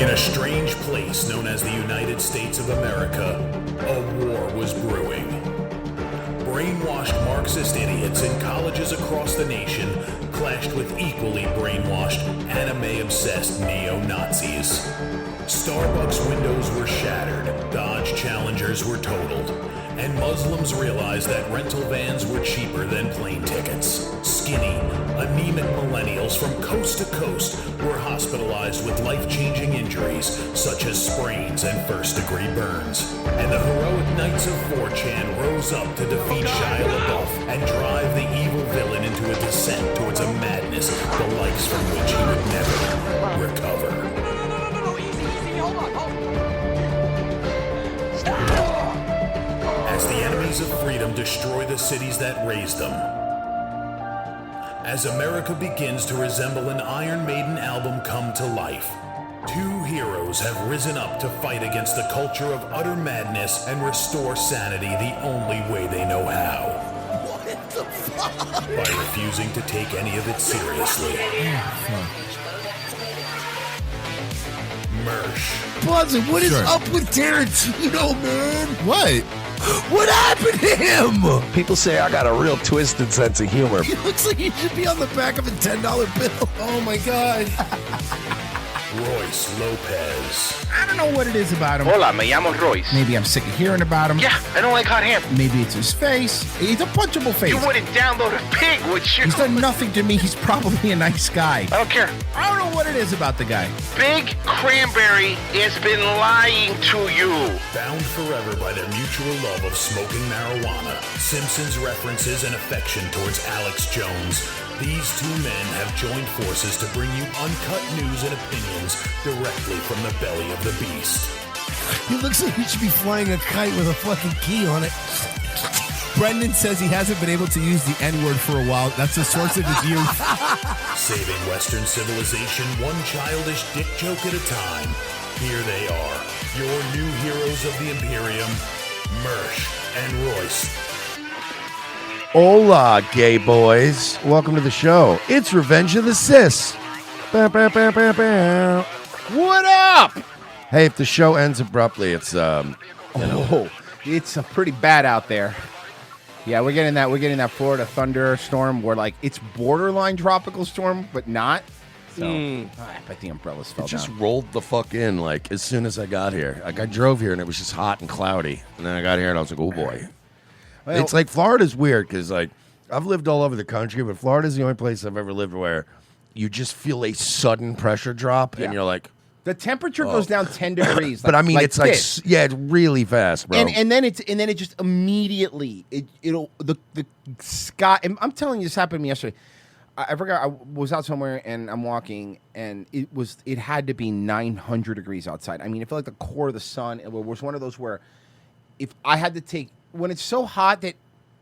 In a strange place known as the United States of America, a war was brewing. Brainwashed Marxist idiots in colleges across the nation clashed with equally brainwashed, anime-obsessed neo-Nazis. Starbucks windows were shattered, Dodge Challengers were totaled, and Muslims realized that rental vans were cheaper than plane tickets. Skinny, anemic millennials from coast to coast were hospitalized with life-changing injuries such as sprains and first-degree burns. And the heroic knights of 4chan rose up to defeat Shia LaBeouf and drive the evil villain into a descent towards a madness the likes from which he would never recover. No, easy, hold on. As the enemies of freedom destroy the cities that raised them. As America begins to resemble an Iron Maiden album come to life, two heroes have risen up to fight against the culture of utter madness and restore sanity the only way they know how. What the fuck? By refusing to take any of it seriously. Mersh. Buzzin', what is Sure. up with Tarantino, man? What? What happened to him? People say I got a real twisted sense of humor. He looks like he should be on the back of a $10 bill. Oh my God. Royce Lopez. I don't know what it is about him. Hola, me llamo Royce. Maybe I'm sick of hearing about him. Yeah, I don't like hot ham. Maybe it's his face. He's a punchable face. You wouldn't download a pig, would you? He's done nothing to me. He's probably a nice guy. I don't care. I don't know what it is about the guy. Big Cranberry has been lying to you. Bound forever by their mutual love of smoking marijuana, Simpsons references and affection towards Alex Jones, these two men have joined forces to bring you uncut news and opinions directly from the belly of the beast. He looks like he should be flying a kite with a fucking key on it. Brendan says he hasn't been able to use the N-word for a while. That's the source of his youth. Saving Western civilization one childish dick joke at a time. Here they are, your new heroes of the Imperium, Mersh and Royce. Hola, gay boys. Welcome to the show. It's Revenge of the Cis. Bow, bow, bow, bow, bow. What up? Hey, if the show ends abruptly, it's It's pretty bad out there. Yeah, we're getting that Florida thunderstorm where like it's borderline tropical storm, but not. So I bet the umbrellas fell it just down. rolled the fuck in like as soon as I got here. Like I drove here and it was just hot and cloudy, and then I got here and I was like, oh boy. Well, It's like Florida's weird because like I've lived all over the country, but Florida's the only place I've ever lived where you just feel a sudden pressure drop, and you're like, the temperature goes down 10 degrees. but I mean, it's like, this. yeah, it's really fast, bro. And then it just immediately the sky. And I'm telling you, this happened to me yesterday. I forgot I was out somewhere and I'm walking and it had to be 900 degrees outside. I mean, I feel like the core of the sun. It was one of those where if I had to take when it's so hot that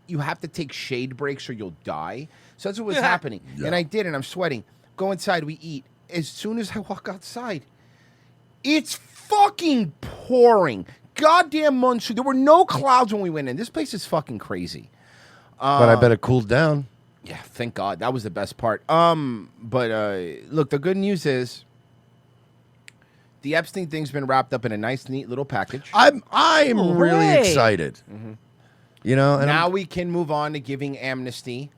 you have to take shade breaks or you'll die. So that's what was happening. Yeah. And I did, and I'm sweating. Go inside, we eat. As soon as I walk outside, it's fucking pouring. Goddamn monsoon. There were no clouds when we went in. This place is fucking crazy. but I bet it cooled down. Yeah, thank God. That was the best part. But look, the good news is the Epstein thing's been wrapped up in a nice, neat little package. I'm really excited. You know, and Now we can move on to giving amnesty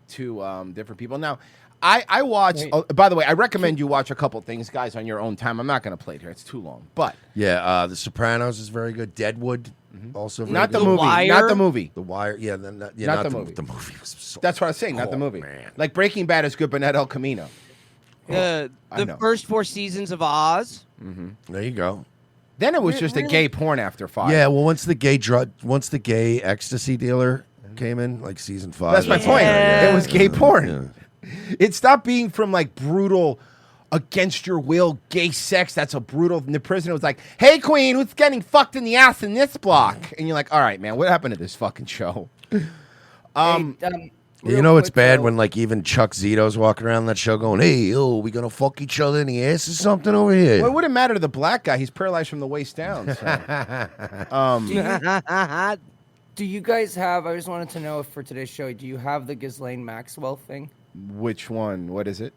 to different people. Now, I watched. Oh, by the way, I recommend you watch a couple things, guys, on your own time. I'm not going to play it here; it's too long. But yeah, The Sopranos is very good. Deadwood also very not the good. movie, Wire? not the movie. The Wire, yeah, Not not the the movie. The movie was so. That's what I was saying, not the Oh, movie. man. Like Breaking Bad is good, but not El Camino. The I know. first 4 seasons of Oz. There you go. Then it was just a gay porn after 5. Yeah, well, once the gay ecstasy dealer came in, like season 5. That's my point. It was gay porn. It stopped being from like brutal, against your will, gay sex. That's a brutal. And the prisoner was like, "Hey, queen, who's getting fucked in the ass in this block?" And you're like, "All right, man, what happened to this fucking show?" You know it's bad when like even Chuck Zito's walking around that show going, "Hey, we gonna fuck each other in the ass or something over here?" Well, it wouldn't matter to the black guy. He's paralyzed from the waist down. So. Do you guys have? I just wanted to know if for today's show, do you have the Ghislaine Maxwell thing? Which one? What is it?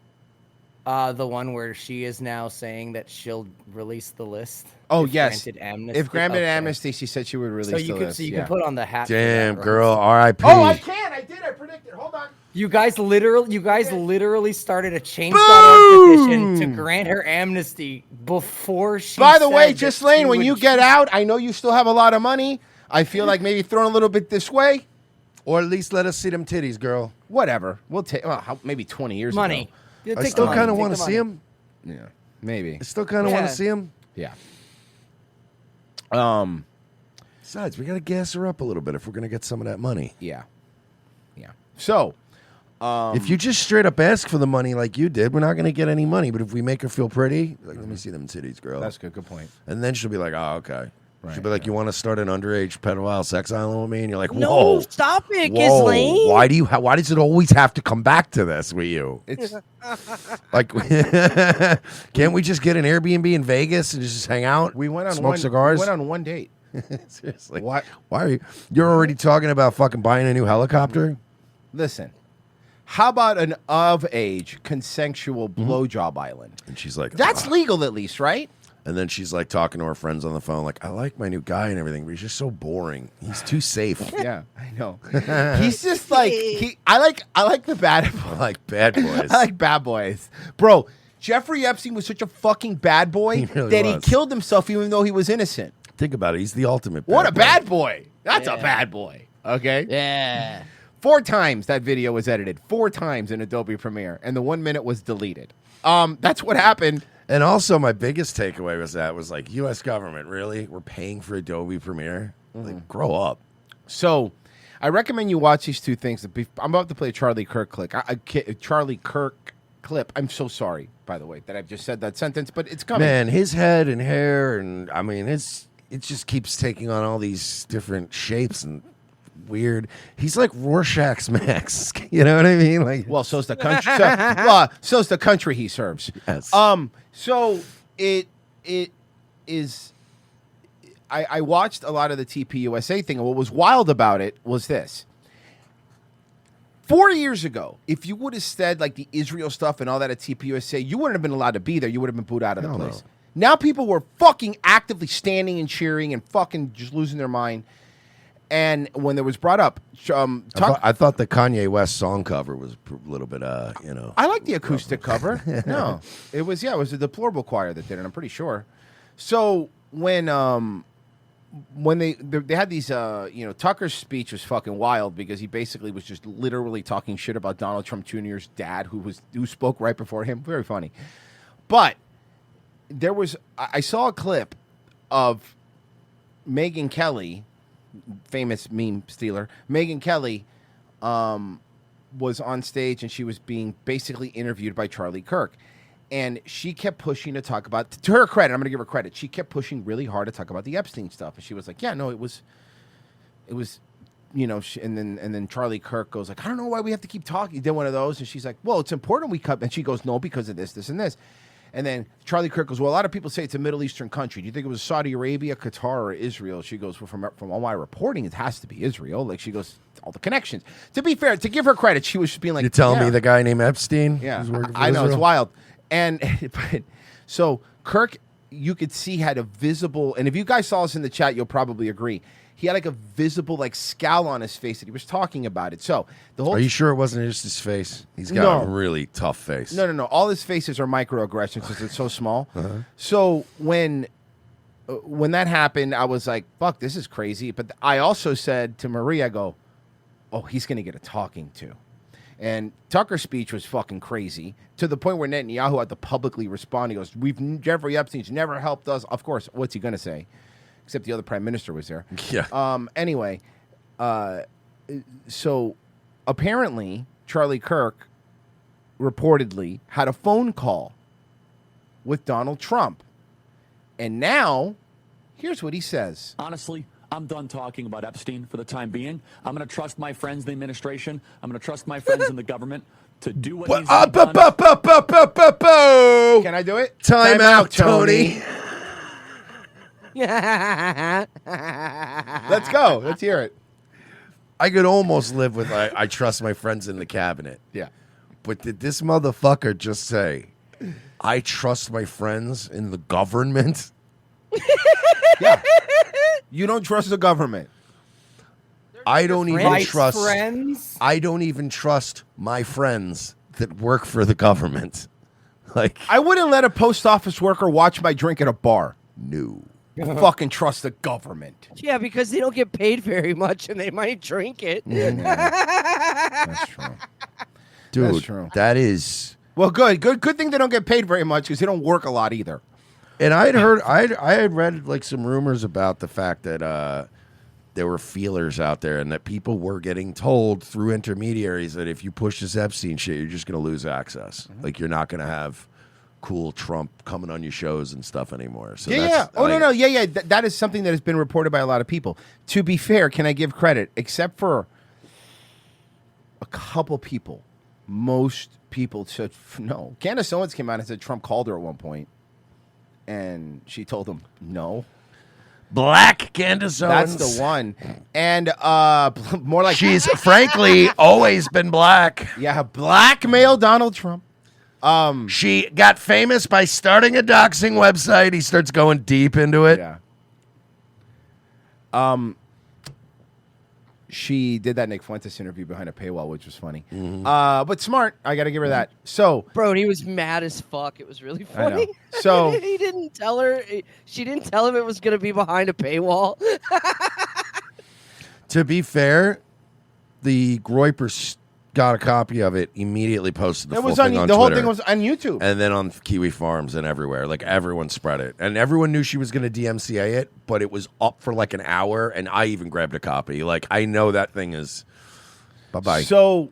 The one where she is now saying that she'll release the list. Oh if yes. Granted amnesty. If granted Okay. amnesty, she said she would release So you the can list. so you yeah. can put on the hat. for Damn, that, girl. Rosie. R.I.P. Oh, I can. I did. I predicted. Hold on. You guys literally started a chainsaw petition to grant her amnesty before she. By the way, said that Ghislaine, she when would you get out, I know you still have a lot of money. I feel like maybe throwing a little bit this way. Or at least let us see them titties, girl. Whatever. We'll take maybe 20 years money. ago. Yeah, I take still the money, kind of take want the to see money. him. Yeah, maybe. I still kind of want Yeah. to see him. Yeah. Besides, we got to gas her up a little bit if we're going to get some of that money. Yeah. Yeah. So, If you just straight up ask for the money like you did, we're not going to get any money. But if we make her feel pretty, like, let me see them titties, girl. that's good. Good point. And then she'll be like, oh, okay. Right, She'll be like, you want to start an underage pedophile sex island with me? And you're like, No, whoa. stop it, Whoa, Ghislaine. why does it always have to come back to this with you? It's Like, can't we just get an Airbnb in Vegas and just hang out? we went on smoke one cigars. We went on one date. Seriously, What? Why are you? You're already talking about fucking buying a new helicopter? Listen. How about an of-age consensual blowjob island? And she's like, That's "Ah." legal, at least, right? And then she's like talking to her friends on the phone, like, I like my new guy and everything, but he's just so boring. He's too safe. Yeah, I know. He's just like I like the bad. I like bad boys. I like bad boys, bro. Jeffrey Epstein was such a fucking bad boy He really that he was. killed himself even though he was innocent. Think about it. He's the ultimate. What a boy. bad boy! That's a bad boy. Okay. Yeah. 4 times that video was edited. 4 times in Adobe Premiere, and the 1 minute was deleted. That's what happened. And also, my biggest takeaway was like, U.S. government, really? We're paying for Adobe Premiere? Like, grow up. So, I recommend you watch these 2 things. I'm about to play a Charlie Kirk clip. Charlie Kirk clip. I'm so sorry, by the way, that I've just said that sentence, but it's coming. Man, his head and hair, and I mean, it just keeps taking on all these different shapes and weird. He's like Rorschach's Max. You know what I mean? Like, Well, so's the country. So's the country he serves. Yes. So it is. I watched a lot of the TPUSA thing, and what was wild about it was this. 4 years ago, if you would have said like the Israel stuff and all that at TPUSA, you wouldn't have been allowed to be there. You would have been booed out of the Hell no. place. Now people were fucking actively standing and cheering and fucking just losing their mind. And when it was brought up, I thought the Kanye West song cover was a little bit, you know. I like the acoustic cover. No, it was the Deplorable Choir that did it. I'm pretty sure. So when they had these, Tucker's speech was fucking wild because he basically was just literally talking shit about Donald Trump Jr.'s dad, who spoke right before him. Very funny, but I saw a clip of Megyn Kelly, famous meme stealer. Megyn Kelly was on stage and she was being basically interviewed by Charlie Kirk. And she kept pushing to talk about, to her credit, I'm going to give her credit, she kept pushing really hard to talk about the Epstein stuff. And she was like, yeah, no, it was, and then Charlie Kirk goes like, I don't know why we have to keep talking. He did one of those. And she's like, well, it's important we cut. And she goes, no, because of this, and this. And then Charlie Kirk goes, well, a lot of people say it's a Middle Eastern country. Do you think it was Saudi Arabia, Qatar, or Israel? She goes, well, from all my reporting, it has to be Israel. Like, she goes, all the connections. To be fair, to give her credit, she was just being like, You're telling yeah. me the guy named Epstein? Yeah, was working for I know, it's Israel? wild. And but, so Kirk, you could see had a visible, and if you guys saw us in the chat, you'll probably agree. He had like a visible like scowl on his face that he was talking about it. So the whole Are you sure it wasn't just his face? He's got a No. really tough face. No. All his faces are microaggressions because it's so small. So when that happened, I was like, "Fuck, this is crazy." But I also said to Marie, I go, "Oh, he's gonna get a talking to." And Tucker's speech was fucking crazy to the point where Netanyahu had to publicly respond. He goes, Jeffrey Epstein's never helped us." Of course, what's he gonna say? Except the other prime minister was there. Yeah. Anyway, so apparently Charlie Kirk reportedly had a phone call with Donald Trump. And now, here's what he says. Honestly, I'm done talking about Epstein for the time being. I'm going to trust my friends in the administration. I'm going to trust my friends in the government to do what needs to be done. Can I do it? Time out, Tony. Let's go. Let's hear it. I could almost live with I trust my friends in the cabinet. Yeah. But did this motherfucker just say, I trust my friends in the government. Yeah. You don't trust the government. I don't even Vice trust friends. I don't even trust my friends that work for the government. Like I wouldn't let a post office worker watch my drink at a bar. No. Fucking trust the government. Yeah, because they don't get paid very much and they might drink it. That's true. Dude, That's true. that is Well, good thing they don't get paid very much because they don't work a lot either. And I had read like some rumors about the fact that there were feelers out there and that people were getting told through intermediaries that if you push this Epstein shit, you're just going to lose access. Like you're not going to have cool Trump coming on your shows and stuff anymore. So Yeah. Oh, no. Yeah. That is something that has been reported by a lot of people. To be fair, can I give credit? Except for a couple people. Most people said no. Candace Owens came out and said Trump called her at one point. And she told him no. Black Candace Owens. That's the one. And more like... She's frankly always been black. Yeah, blackmail Donald Trump. She got famous by starting a doxing website. He starts going deep into it. Yeah. She did that Nick Fuentes interview behind a paywall, which was funny. But smart. I got to give her that. So, bro, he was mad as fuck. It was really I know. funny. So he didn't tell her. She didn't tell him it was going to be behind a paywall. To be fair, the Groypers got a copy of it, immediately posted the it full was thing on on the whole Twitter. thing was on YouTube. And then on Kiwi Farms and everywhere. Like, everyone spread it. And everyone knew she was going to DMCA it, but it was up for like an hour, and I even grabbed a copy. Like, I know that thing is... Bye-bye. So,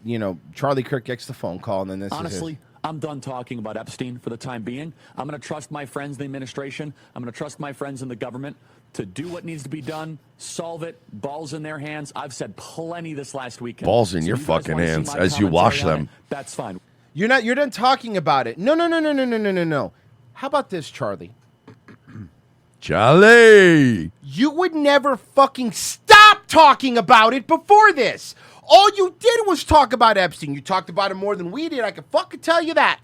you know, Charlie Kirk gets the phone call, and then this Honestly, is I'm done talking about Epstein for the time being. I'm going to trust my friends in the administration. I'm going to trust my friends in the government to do what needs to be done, solve it, balls in their hands. I've said plenty this last weekend. Balls in So your you guys fucking wanna see hands my as you commentary wash on them. it? That's fine. You're done talking about it. No. How about this, Charlie? Charlie! You would never fucking stop talking about it before this. All you did was talk about Epstein. You talked about it more than we did. I can fucking tell you that.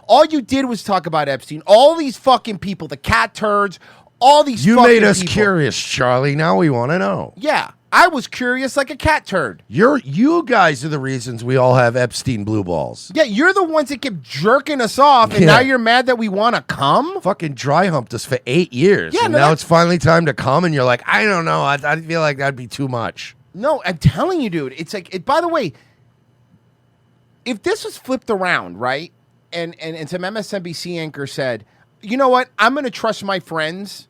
All you did was talk about Epstein. All these fucking people, the cat turds, all these You fucking made us people. curious, Charlie. Now we want to know. Yeah, I was curious like a cat turd. You guys are the reasons we all have Epstein blue balls. Yeah, you're the ones that kept jerking us off, and Yeah. now you're mad that we want to come? Fucking dry humped us for 8 years. Yeah, and no, now that- it's finally time to come, and you're like, I don't know. I feel like that'd be too much. No, I'm telling you, dude. It's like, by the way, if this was flipped around, right? And some MSNBC anchor said, you know what? I'm going to trust my friends.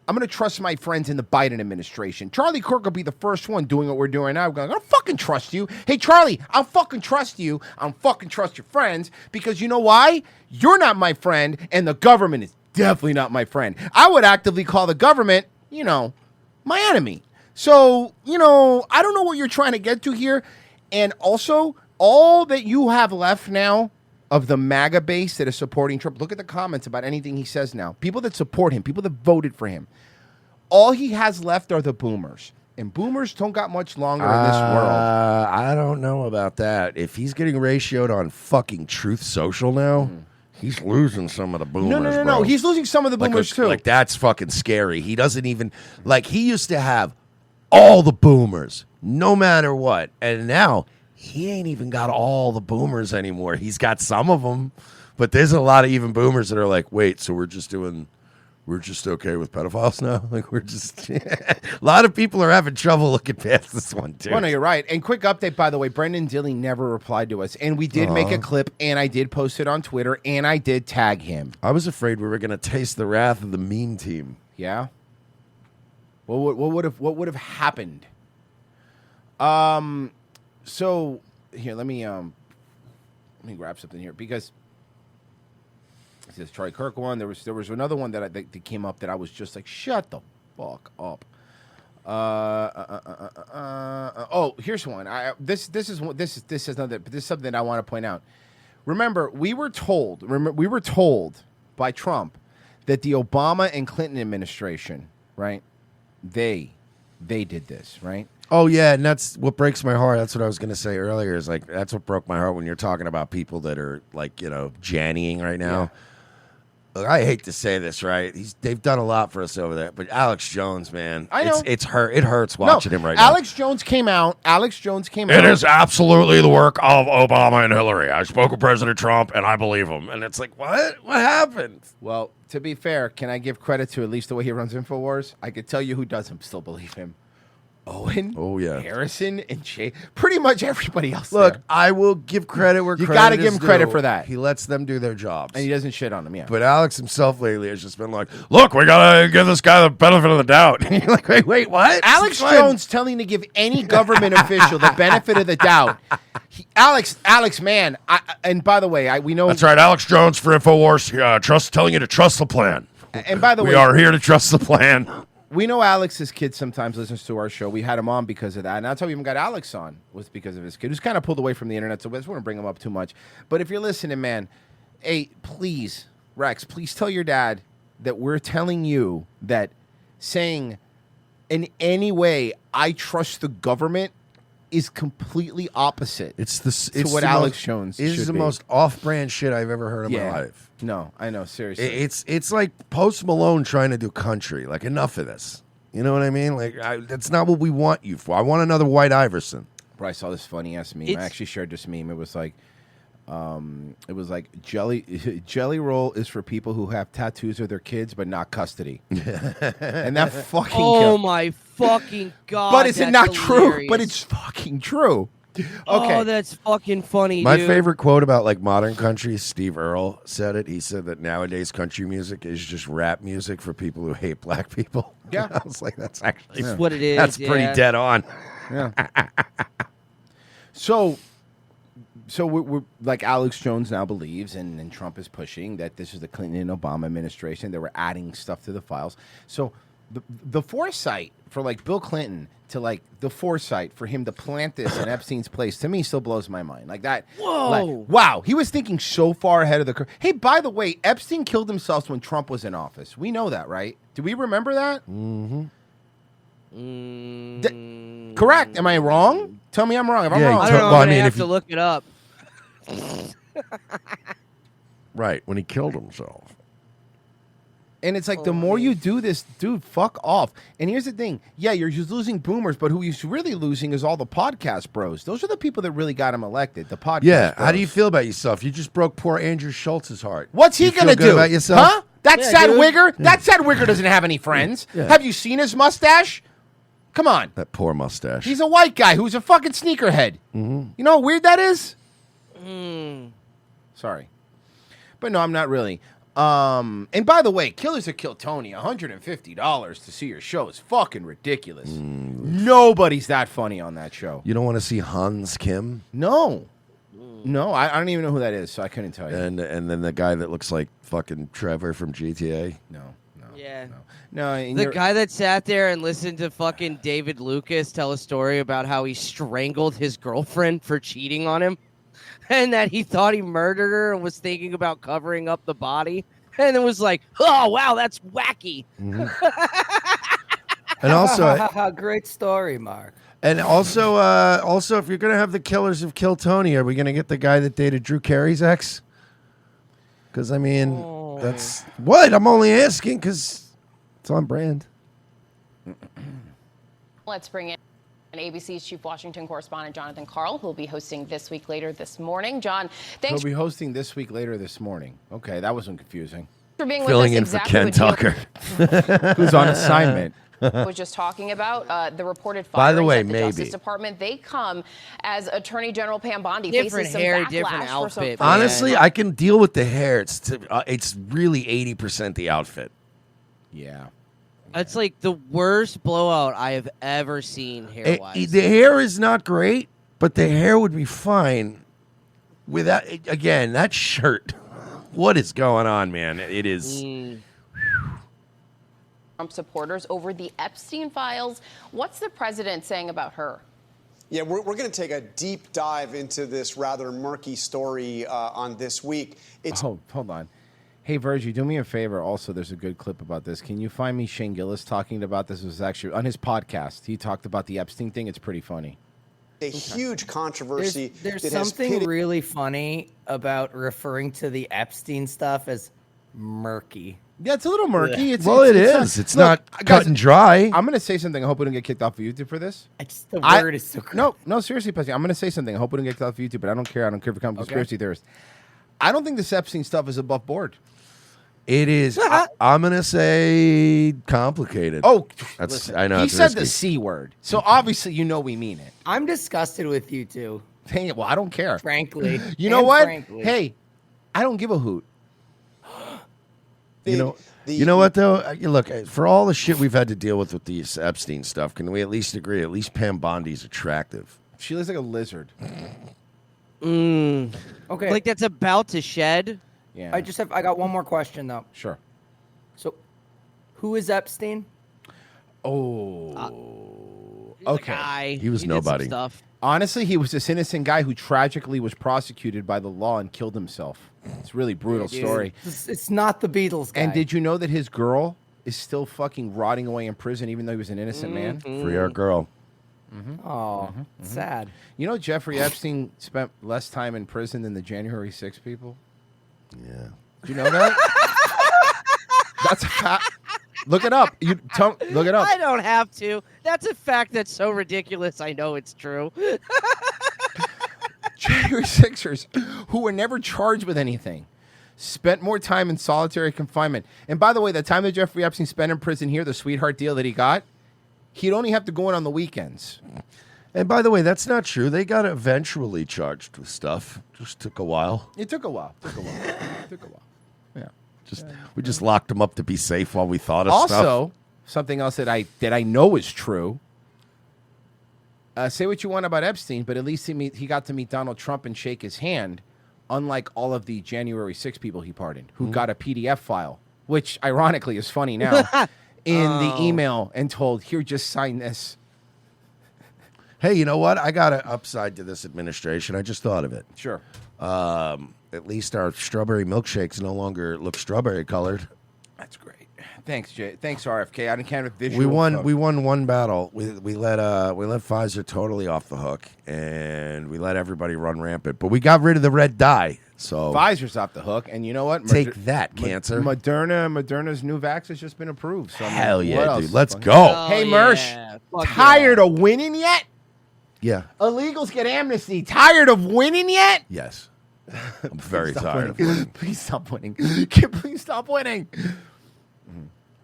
I'm going to trust my friends in the Biden administration. Charlie Kirk will be the first one doing what we're doing now. I'm going to fucking trust you. Hey, Charlie, I'll fucking trust you. I'll fucking trust your friends because you know why? You're not my friend, and the government is definitely not my friend. I would actively call the government, you know, my enemy. So, you know, I don't know what you're trying to get to here. And also, all that you have left now of the MAGA base that is supporting Trump, look at the comments about anything he says now. People that support him, people that voted for him. All he has left are the boomers. And boomers don't got much longer in this world. I don't know about that. If he's getting ratioed on fucking Truth Social now, he's losing some of the boomers. No. bro. He's losing some of the boomers, too. Like, that's fucking scary. He doesn't even, like, he used to have all the boomers, no matter what. And now, he ain't even got all the boomers anymore. He's got some of them, but there's a lot of even boomers that are like, wait, so we're just okay with pedophiles now? Like, we're just, a lot of people are having trouble looking past this one, too. Well, no, you're right. And quick update, by the way, Brendan Dilley never replied to us. And we did make a clip, and I did post it on Twitter, and I did tag him. I was afraid we were going to taste the wrath of the meme team. Yeah? What would have happened? So here, let me grab something here because it says Charlie Kirk one. There was another one that that came up that I was just like, shut the fuck up. Oh, here's one. This is another, but this is something that I want to point out. Remember, we were told by Trump that the Obama and Clinton administration, right? They they did this, right? Oh yeah, and that's what breaks my heart. That's what I was going to say earlier. Is like that's what broke my heart when you're talking about people that are like jannying right now. Look, I hate to say this, right? They've done a lot for us over there, but Alex Jones, man, I know. it hurts watching him right now. Alex Jones came out. It is absolutely the work of Obama and Hillary. I spoke with President Trump, and I believe him. And it's like, what? What happened? Well, to be fair, can I give credit to at least the way he runs InfoWars? I could tell you who doesn't still believe him. Owen, Harrison, and Jay. Pretty much everybody else. Look, there. I will give credit where you credit got to is give him credit due. for that. He lets them do their jobs, and he doesn't shit on them. Yeah, but Alex himself lately has just been like, "Look, we gotta give this guy the benefit of the doubt." And you're like, wait, what? Alex Jones telling to give any government official the benefit of the doubt. Alex, man. And by the way, we know that's right. Alex Jones for InfoWars. Telling you to trust the plan. And by the way, we are here to trust the plan. We know Alex's kid sometimes listens to our show. We had him on because of that. And that's how we even got Alex on, was because of his kid, who's kind of pulled away from the internet. So I just want to bring him up too much. But if you're listening, man, hey, please, Rex, please tell your dad that we're telling you that saying in any way I trust the government is completely opposite. It's what Alex Jones is the most off-brand shit I've ever heard in my life. No, I know, seriously. It's like Post Malone trying to do country. Like, enough of this. You know what I mean? Like, that's not what we want you for. I want another White Iverson. Bro, I saw this funny ass meme. I actually shared this meme. It was like, jelly roll is for people who have tattoos of their kids but not custody. And that fucking. Oh my fucking god! But is it not hilarious. true? But it's fucking true. Okay. Oh, that's fucking funny. My dude. favorite quote about like modern country, Steve Earle said it. He said that nowadays country music is just rap music for people who hate black people. Yeah. I was like, that's actually That's what it is. That's pretty dead on. Yeah. So we're like Alex Jones now believes, and Trump is pushing that this is the Clinton and Obama administration. They were adding stuff to the files. So the foresight for like Bill Clinton to like the foresight for him to plant this in Epstein's place to me still blows my mind. Like that. Whoa. Like, wow. He was thinking so far ahead of the curve. Hey, by the way, Epstein killed himself when Trump was in office. We know that, right? Do we remember that? Mm-hmm. Correct. Am I wrong? Tell me I'm wrong. If I'm wrong. I don't know. I'm gonna have to look it up. Right, when he killed himself. And it's like the more you do this, dude, fuck off. And here's the thing. Yeah, you're just losing boomers, but who he's really losing is all the podcast bros. Those are the people that really got him elected, the podcast Yeah, bros. how do you feel about yourself? You just broke poor Andrew Schultz's heart. What's he You feel going to good do? about yourself? Huh? That Yeah, sad dude. wigger? Yeah. That sad wigger doesn't have any friends. Yeah. Have you seen his mustache? Come on. That poor mustache. He's a white guy who's a fucking sneakerhead. Mm-hmm. You know how weird that is? Sorry. But no, I'm not really. And by the way, Killers of Kill Tony, $150 to see your show is fucking ridiculous. Nobody's that funny on that show. You don't want to see Hans Kim? No. No, I don't even know who that is, so I couldn't tell you. And then the guy that looks like fucking Trevor from GTA? No. Yeah. No, and The you're- guy that sat there and listened to fucking David Lucas tell a story about how he strangled his girlfriend for cheating on him, and that he thought he murdered her and was thinking about covering up the body, and it was like, oh wow, that's wacky. And also, Great story, Mark. and also, if you're gonna have the Killers of Kill Tony, are we gonna get the guy that dated Drew Carey's ex? Because I mean, that's what I'm only asking because it's on brand. Let's bring in ABC's Chief Washington correspondent Jonathan Karl, who will be hosting This Week Later this morning. John, thanks He'll be hosting This Week Later this morning. Okay, that wasn't confusing. for being Filling with us. in for Exactly Ken what Tucker. Who's on assignment. I was just talking about the reported firings By the way, at the maybe. Justice Department. They come as Attorney General Pam Bondi Different faces some hair, backlash different for some outfit, Honestly, I can deal with the hair. It's really 80% the outfit. Yeah. That's like the worst blowout I have ever seen hair wise. The hair is not great, but the hair would be fine without. Again, that shirt. What is going on, man? It is. Trump supporters over the Epstein files. What's the president saying about her? Yeah, we're going to take a deep dive into this rather murky story on This Week. Hold on. Hey, Virgie, do me a favor. Also, there's a good clip about this. Can you find me Shane Gillis talking about this? It was actually on his podcast. He talked about the Epstein thing. It's pretty funny. A huge controversy. There's that has something pitted- really funny about referring to the Epstein stuff as murky. Yeah, it's a little murky. It's, Well, it's, it it's is. It's not cut and dry. I'm going to say something. I hope we don't get kicked off of YouTube for this. The word is so crazy. No, seriously, Pussy. I'm going to say something. I hope we don't get kicked off of YouTube, but I don't care. I don't care if you become a conspiracy theorist. I don't think this Epstein stuff is above board. It is. I'm gonna say complicated. Oh, that's. listen, I know. he it's said risky. the C word, so obviously you know we mean it. I'm disgusted with you two. Dang it! Well, I don't care. Frankly, You know And what? frankly. Hey, I don't give a hoot. You know what though? Look, for all the shit we've had to deal with these Epstein stuff, can we at least agree? At least Pam Bondi's attractive. She looks like a lizard. Okay. Like that's about to shed. Yeah. I got one more question though. Sure. So, who is Epstein? Oh. He's a okay. guy. He was did some nobody. stuff. Honestly, he was this innocent guy who tragically was prosecuted by the law and killed himself. It's a really brutal Dude, story. It's not the Beatles guy. And did you know that his girl is still fucking rotting away in prison, even though he was an innocent man? Free our girl. Oh, sad. You know, Jeffrey Epstein spent less time in prison than the January 6 people. Yeah. Do you know that? That's a fact. Look it up. Look it up. I don't have to. That's a fact that's so ridiculous. I know it's true. January 6ers, who were never charged with anything, spent more time in solitary confinement. And by the way, the time that Jeffrey Epstein spent in prison here, the sweetheart deal that he got, he'd only have to go in on the weekends. And by the way, that's not true. They got eventually charged with stuff. Just took a while. It took a while. Yeah. We just locked them up to be safe while we thought of stuff. Also, something else that I know is true. Say what you want about Epstein, but at least he got to meet Donald Trump and shake his hand, unlike all of the January 6 people he pardoned, who got a PDF file, which ironically is funny now, in the email and told, here, just sign this. Hey, you know what? I got an upside to this administration. I just thought of it. Sure. At least our strawberry milkshakes no longer look strawberry colored. That's great. Thanks, Jay. Thanks, RFK. I didn't count a visual. We won. folk. We won one battle. We let Pfizer totally off the hook, and we let everybody run rampant. But we got rid of the red dye. So Pfizer's off the hook, and you know what? Take that, cancer. Moderna's new vax has just been approved. So, I mean, Hell what yeah, else? dude. Let's Fuck. go. Hey, yeah. Mersh, Fuck tired of winning yet? Yeah. Illegals get amnesty. Tired of winning yet? Yes. I'm very Stop tired of winning. it. Please stop winning. Please stop winning.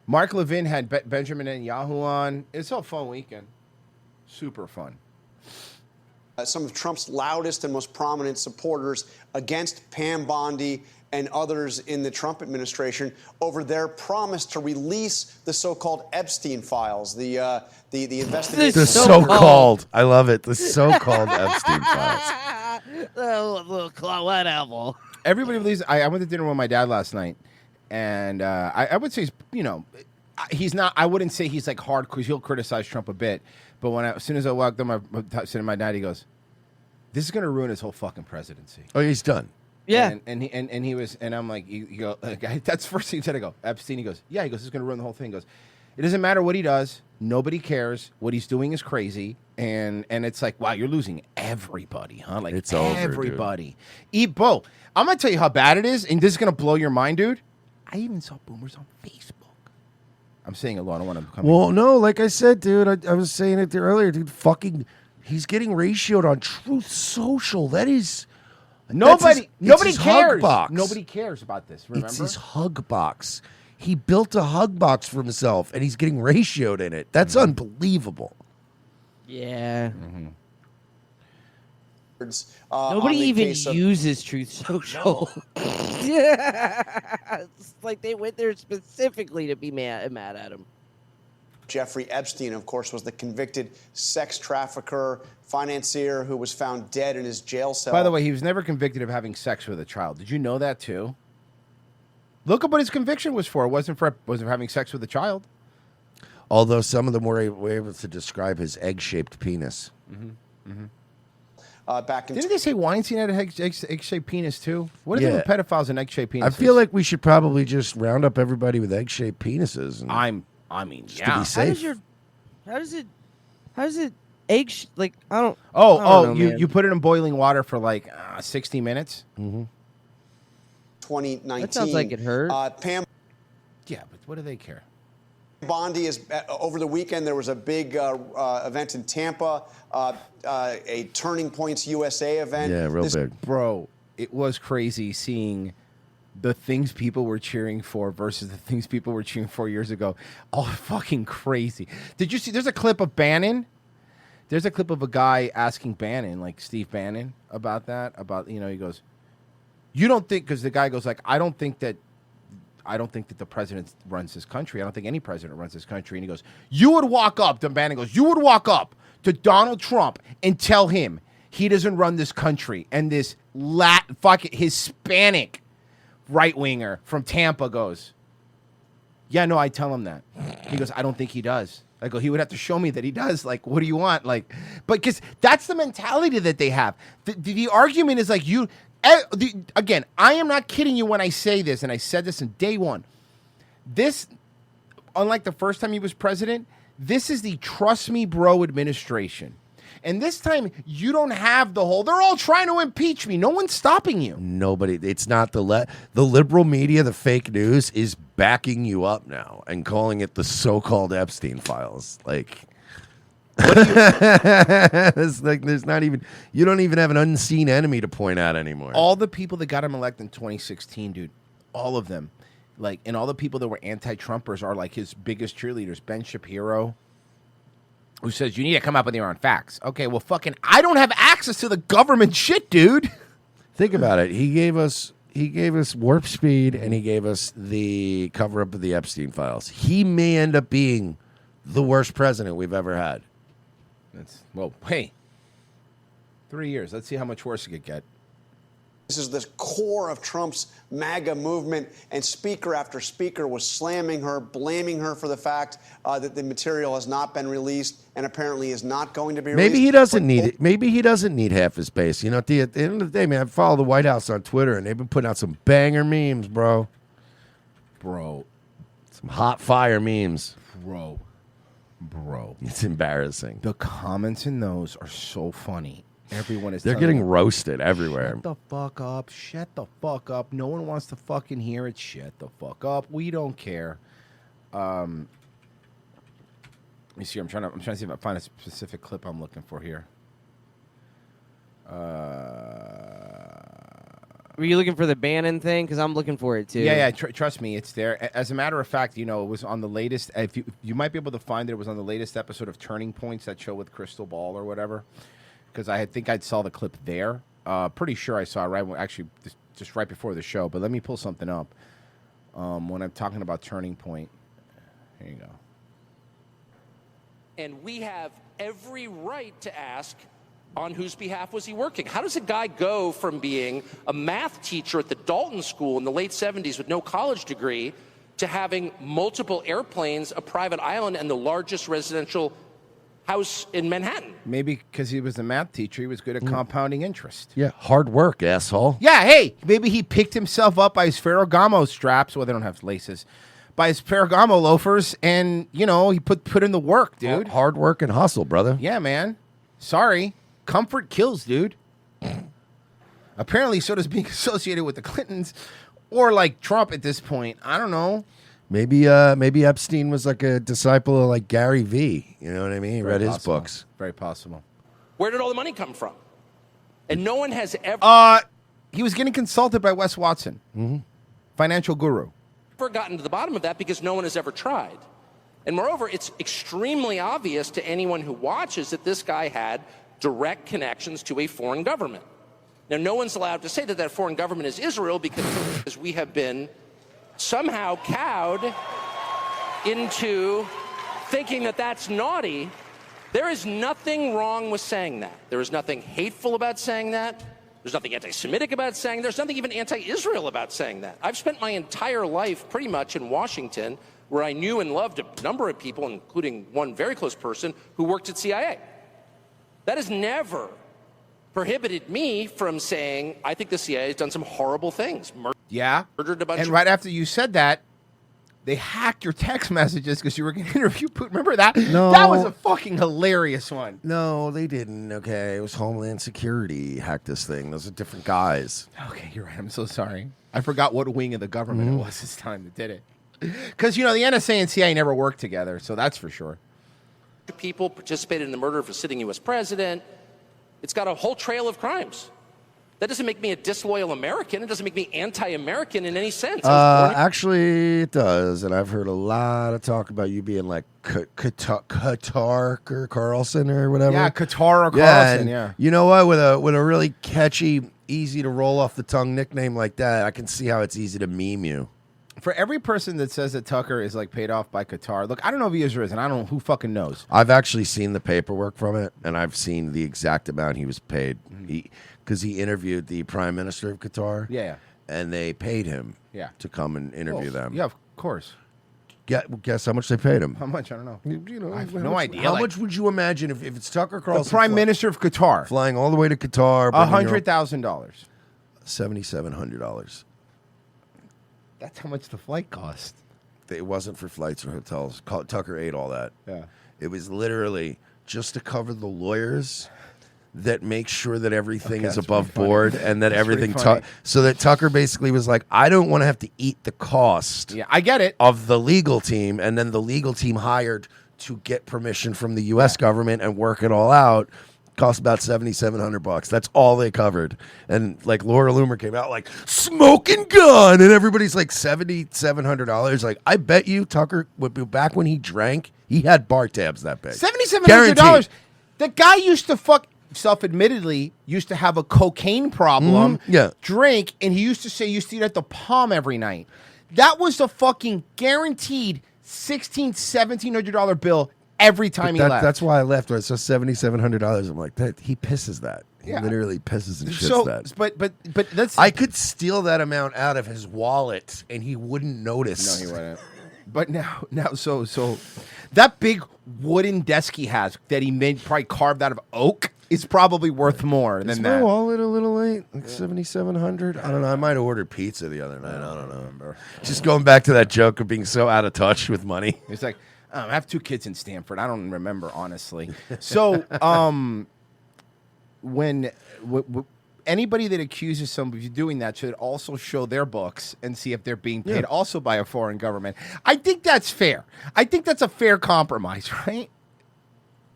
Mark Levin had Benjamin Netanyahu on. It's a fun weekend. Super fun. Some of Trump's loudest and most prominent supporters against Pam Bondi and others in the Trump administration over their promise to release the so-called Epstein files, the investigation. The so-called. I love it. The so-called Epstein files. Whatever. Everybody believes. I went to dinner with my dad last night, and I would say he's not. I wouldn't say he's like hard because he'll criticize Trump a bit. But as soon as I walked in, I said to my dad, he goes, "This is going to ruin his whole fucking presidency." Oh, he's done. Yeah. And he was, and I'm like, you go, that's the first thing he said. I go, Epstein. He goes, yeah. He goes, this is going to ruin the whole thing. He goes, it doesn't matter what he does. Nobody cares. What he's doing is crazy. And it's like, wow, you're losing everybody, huh? Like It's over, dude. everybody. Bo, I'm going to tell you how bad it is. And this is going to blow your mind, dude. I even saw boomers on Facebook. I'm saying a lot. I don't want to come Well, no, like I said, dude, I was saying it there earlier, dude. He's getting ratioed on Truth Social. That is. Nobody his cares. hug box. Nobody cares about this. Remember? It's his hug box. He built a hug box for himself, and he's getting ratioed in it. That's unbelievable. Yeah. Nobody even uses Truth Social. Yeah. It's like they went there specifically to be mad at him. Jeffrey Epstein, of course, was the convicted sex trafficker, financier who was found dead in his jail cell. By the way, he was never convicted of having sex with a child. Did you know that too? Look at what his conviction was for. It wasn't for having sex with a child. Although some of them were able to describe his egg-shaped penis. back in. Didn't they say Weinstein had an egg-shaped penis too? What is it Yeah. with pedophiles and egg-shaped penises? I feel like we should probably just round up everybody with egg-shaped penises. And I mean, just yeah. to be How safe. does it like I don't. Oh, I don't know, you man. you put it in boiling water for like 60 minutes. Mm-hmm. 2019. That sounds like it hurt. Pam Yeah, but what do they care? Bondi is over the weekend. There was a big event in Tampa, a Turning Points USA event. Yeah, real big. Bro, it was crazy seeing the things people were cheering for versus the things people were cheering for years ago. All fucking crazy. Did you see? There's a clip of Bannon. There's a clip of a guy asking Bannon, like Steve Bannon, about that. About, you know, he goes, "You don't think?" Because the guy goes like, "I don't think that the president runs this country. I don't think any president runs this country." And he goes, "You would walk up," to Bannon goes, "You would walk up to Donald Trump and tell him he doesn't run this country." And this fucking Hispanic right-winger from Tampa goes, "Yeah, no, I tell him that." He goes, "I don't think he does." I go, "He would have to show me that he does. Like, what do you want?" Like, but because that's the mentality that they have. The argument is like again, I am not kidding you when I say this, and I said this in day one. This, unlike the first time he was president, this is the trust me, bro administration. And this time, you don't have the whole, they're all trying to impeach me. No one's stopping you. Nobody. It's not the liberal media, the fake news is backing you up now and calling it the so-called Epstein files. Like, it's like there's not even, you don't even have an unseen enemy to point at anymore. All the people that got him elected in 2016, dude, all of them, like, and all the people that were anti-Trumpers are like his biggest cheerleaders. Ben Shapiro, who says you need to come up with your own facts. Okay, well, fucking, I don't have access to the government shit, dude. Think about it. He gave us Warp Speed, and he gave us the cover-up of the Epstein files. He may end up being the worst president we've ever had. Well, hey, 3 years. Let's see how much worse it could get. This is the core of Trump's MAGA movement, and speaker after speaker was slamming her, blaming her for the fact that the material has not been released and apparently is not going to be released. Maybe he doesn't need it. Maybe he doesn't need half his base. You know, at the end of the day, man, I follow the White House on Twitter, and they've been putting out some banger memes, bro. Some hot fire memes. Bro. It's embarrassing. The comments in those are so funny. Everyone is. They're telling getting them, roasted everywhere. Shut the fuck up. Shut the fuck up. No one wants to fucking hear it. Shut the fuck up. We don't care. Let me see. I'm trying to see if I find a specific clip I'm looking for here. Were you looking for the Bannon thing? Because I'm looking for it too. Yeah. Trust me, it's there. As a matter of fact, you know, it was on the latest. If you might be able to find it. It was on the latest episode of Turning Points, that show with Crystal Ball or whatever. Because I think I saw the clip there. Pretty sure I saw it actually just right before the show. But let me pull something up when I'm talking about Turning Point. Here you go. And we have every right to ask, on whose behalf was he working? How does a guy go from being a math teacher at the Dalton School in the late 70s with no college degree to having multiple airplanes, a private island, and the largest residential house in Manhattan? Maybe because he was a math teacher, he was good at compounding interest. Yeah, hard work, asshole. Yeah, hey, maybe he picked himself up by his Ferragamo straps. Well, they don't have laces. By his Ferragamo loafers, and, you know, he put in the work, dude. Hard work and hustle, brother. Yeah, man. Sorry. Comfort kills, dude. Apparently, so does being associated with the Clintons or, like, Trump at this point. I don't know. Maybe Epstein was like a disciple of like Gary Vee. You know what I mean? He read his books. Very possible. Where did all the money come from? And no one has ever he was getting consulted by Wes Watson, financial guru. gotten to the bottom of that because no one has ever tried. And moreover, it's extremely obvious to anyone who watches that this guy had direct connections to a foreign government. Now, no one's allowed to say that that foreign government is Israel because we have been somehow cowed into thinking that that's naughty. There is nothing wrong with saying that. There is nothing hateful about saying that. There's nothing anti-Semitic about saying that. There's nothing even anti-Israel about saying that. I've spent my entire life pretty much in Washington, where I knew and loved a number of people, including one very close person who worked at CIA. That has never prohibited me from saying, I think the CIA has done some horrible things. Yeah. Murdered a bunch And of right after you said that, they hacked your text messages because you were going to interview Putin. Remember that? No. That was a fucking hilarious one. No, they didn't. Okay, it was Homeland Security hacked this thing. Those are different guys. Okay, you're right. I'm so sorry. I forgot what wing of the government it was this time that did it. Because, the NSA and CIA never worked together, so that's for sure. people participated in the murder of a sitting U.S. president. It's got a whole trail of crimes. That doesn't make me a disloyal American. It doesn't make me anti-American in any sense. Actually, it does, and I've heard a lot of talk about you being like Qatar or Carlson or whatever. Yeah, Qatar or Carlson. Yeah. You know what? With a really catchy, easy to roll off the tongue nickname like that, I can see how it's easy to meme you. For every person that says that Tucker is like paid off by Qatar, look, I don't know if he is or isn't. I don't know who fucking knows. I've actually seen the paperwork from it, and I've seen the exact amount he was paid. Because he interviewed the Prime Minister of Qatar. Yeah. And they paid him to come and interview them. Yeah, of course. Guess how much they paid him? How much? I don't know. I have how no much- idea. How Like, much would you imagine if it's Tucker Carlson? the Prime Minister of Qatar. Flying all the way to Qatar. $100,000. $7,700. That's how much the flight cost. It wasn't for flights or hotels. Tucker ate all that. Yeah. It was literally just to cover the lawyers that make sure that everything is that's above pretty funny. board and that That's pretty everything funny. so that Tucker basically was like, I don't want to have to eat the cost. Yeah, I get it. Of the legal team, and then the legal team hired to get permission from the U.S. government and work it all out. Cost about $7,700. That's all they covered. And like Laura Loomer came out like smoking gun, and everybody's like $7,700. Like I bet you Tucker would be back when he drank. He had bar tabs that big. $7,700. The guy used to self-admittedly used to have a cocaine problem. Yeah. Drink, and he used to say he used to eat at the Palm every night. That was a fucking guaranteed $1,600, $1,700 bill every time he left. That's why I left. When I saw $7,700. I'm like, he pisses that. He Yeah. literally pisses and shits that. But that's I could steal that amount out of his wallet and he wouldn't notice. No, he wouldn't. But now, so that big wooden desk he has that he made probably carved out of oak is probably worth more Is than my that. wallet a little late? Like $7,700? I don't know. I might have ordered pizza the other night. I don't know. Just going back to that joke of being so out of touch with money. It's like, I have 2 kids in Stanford. I don't remember, honestly. So, when anybody that accuses somebody of doing that should also show their books and see if they're being paid also by a foreign government. I think that's fair. I think that's a fair compromise, right?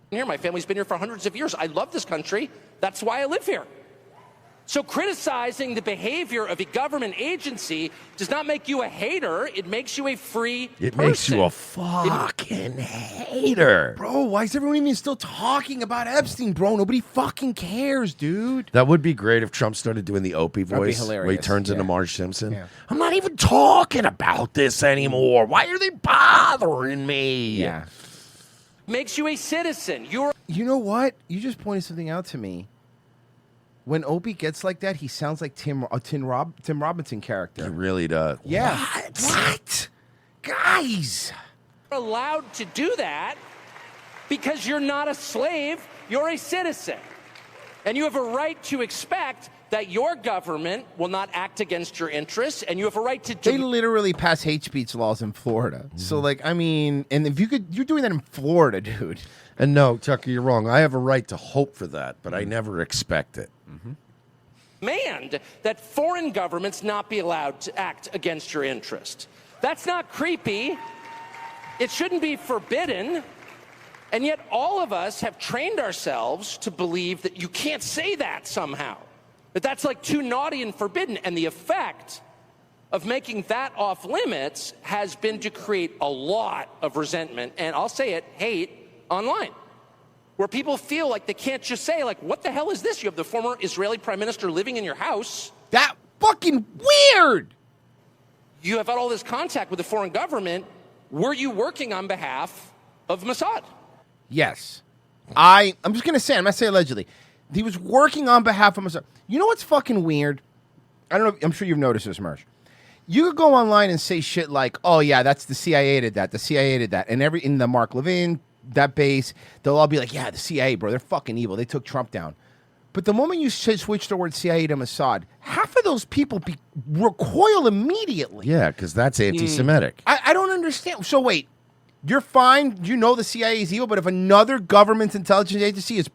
Here, my family's been here for hundreds of years. I love this country. That's why I live here. So criticizing the behavior of a government agency does not make you a hater. It makes you a free It person. makes you a fucking hater. Bro, why is everyone even still talking about Epstein, bro? Nobody fucking cares, dude. That would be great if Trump started doing the Opie That'd be voice where he hilarious. turns into Yeah. Marge Simpson. Yeah. I'm not even talking about this anymore. Why are they bothering me? Yeah. Makes you a citizen. You're You know what? You just pointed something out to me. When Opie gets like that, he sounds like Tim Robinson character. He really does. Yeah. What? Guys. allowed to do that because you're not a slave, you're a citizen. And you have a right to expect that your government will not act against your interests, and you have a right to They literally pass hate speech laws in Florida. So, like, I mean, and if you're doing that in Florida, dude. And no, Tucker, you're wrong. I have a right to hope for that, but I never expect it. demand that foreign governments not be allowed to act against your interest. That's not creepy. It shouldn't be forbidden. And yet all of us have trained ourselves to believe that you can't say that somehow, that that's like too naughty and forbidden. And the effect of making that off limits has been to create a lot of resentment, and I'll say it, hate online, where people feel like they can't just say, like, what the hell is this? You have the former Israeli prime minister living in your house. That fucking weird. You have had all this contact with the foreign government. Were you working on behalf of Mossad? Yes. I'm just going to say, I'm not saying allegedly. He was working on behalf of Mossad. You know what's fucking weird? I don't know. I'm sure you've noticed this, Mersh. You could go online and say shit like, oh, yeah, that's the CIA did that. The CIA did that. And in the Mark Levin, that base, they'll all be like, yeah, the CIA, bro, they're fucking evil. They took Trump down. But the moment you switch the word CIA to Mossad, half of those people recoil immediately. Yeah, because that's anti-Semitic. I don't understand. So wait, you're fine. You know the CIA is evil, but if another government intelligence agency is...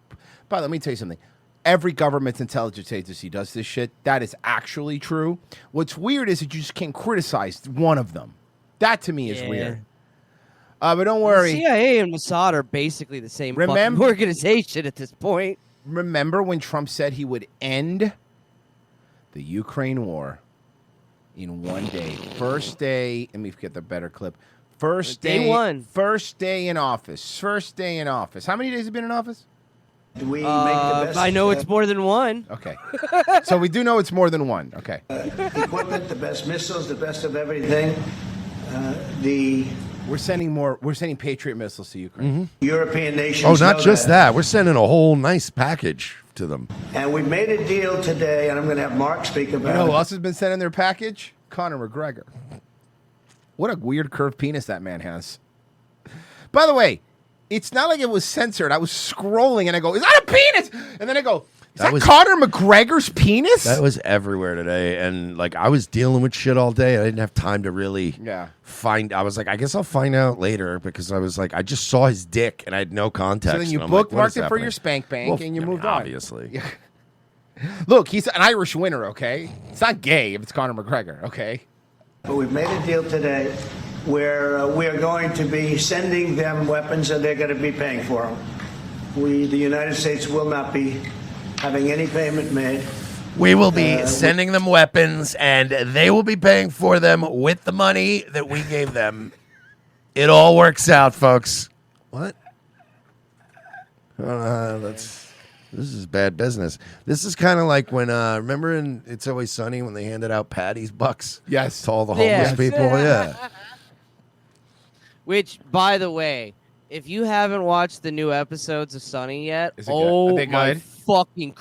But let me tell you something. Every government intelligence agency does this shit. That is actually true. What's weird is that you just can't criticize one of them. That to me is weird. But don't worry. The CIA and Mossad are basically the same fucking organization at this point. Remember when Trump said he would end the Ukraine war in one day? First day, let me get the better clip. First Day one. First day in office. First day in office. How many days have you been in office? Do we make the best? I know it's more than one. Okay. So we do know it's more than one. Okay. Equipment, the best missiles, the best of everything. We're sending Patriot missiles to Ukraine. European nations. Oh, not know just that. We're sending a whole nice package to them. And we made a deal today, and I'm going to have Mark speak about You know it. who else has been sending their package? Conor McGregor. What a weird curved penis that man has. By the way, it's not like it was censored. I was scrolling and I go, is that a penis? And then I go, is that Conor McGregor's penis? That was everywhere today, and like I was dealing with shit all day. I didn't have time to really find. I was like, I guess I'll find out later because I was like, I just saw his dick and I had no context. So then you and I'm like, what bookmarked is it for happening? your spank bank Well, and you I moved mean, on. Obviously. Yeah. Look, he's an Irish winner, okay? It's not gay if it's Conor McGregor, okay? But we've made a deal today where we are going to be sending them weapons and they're going to be paying for them. The United States, will not be having any payment made. We will be sending them weapons, and they will be paying for them with the money that we gave them. It all works out, folks. What? This is bad business. This is kind of like when remember in It's Always Sunny when they handed out Patty's bucks? Yes, to all the homeless people. Yeah. Which, by the way, if you haven't watched the new episodes of Sunny yet, Is it good? oh Are they my good? fucking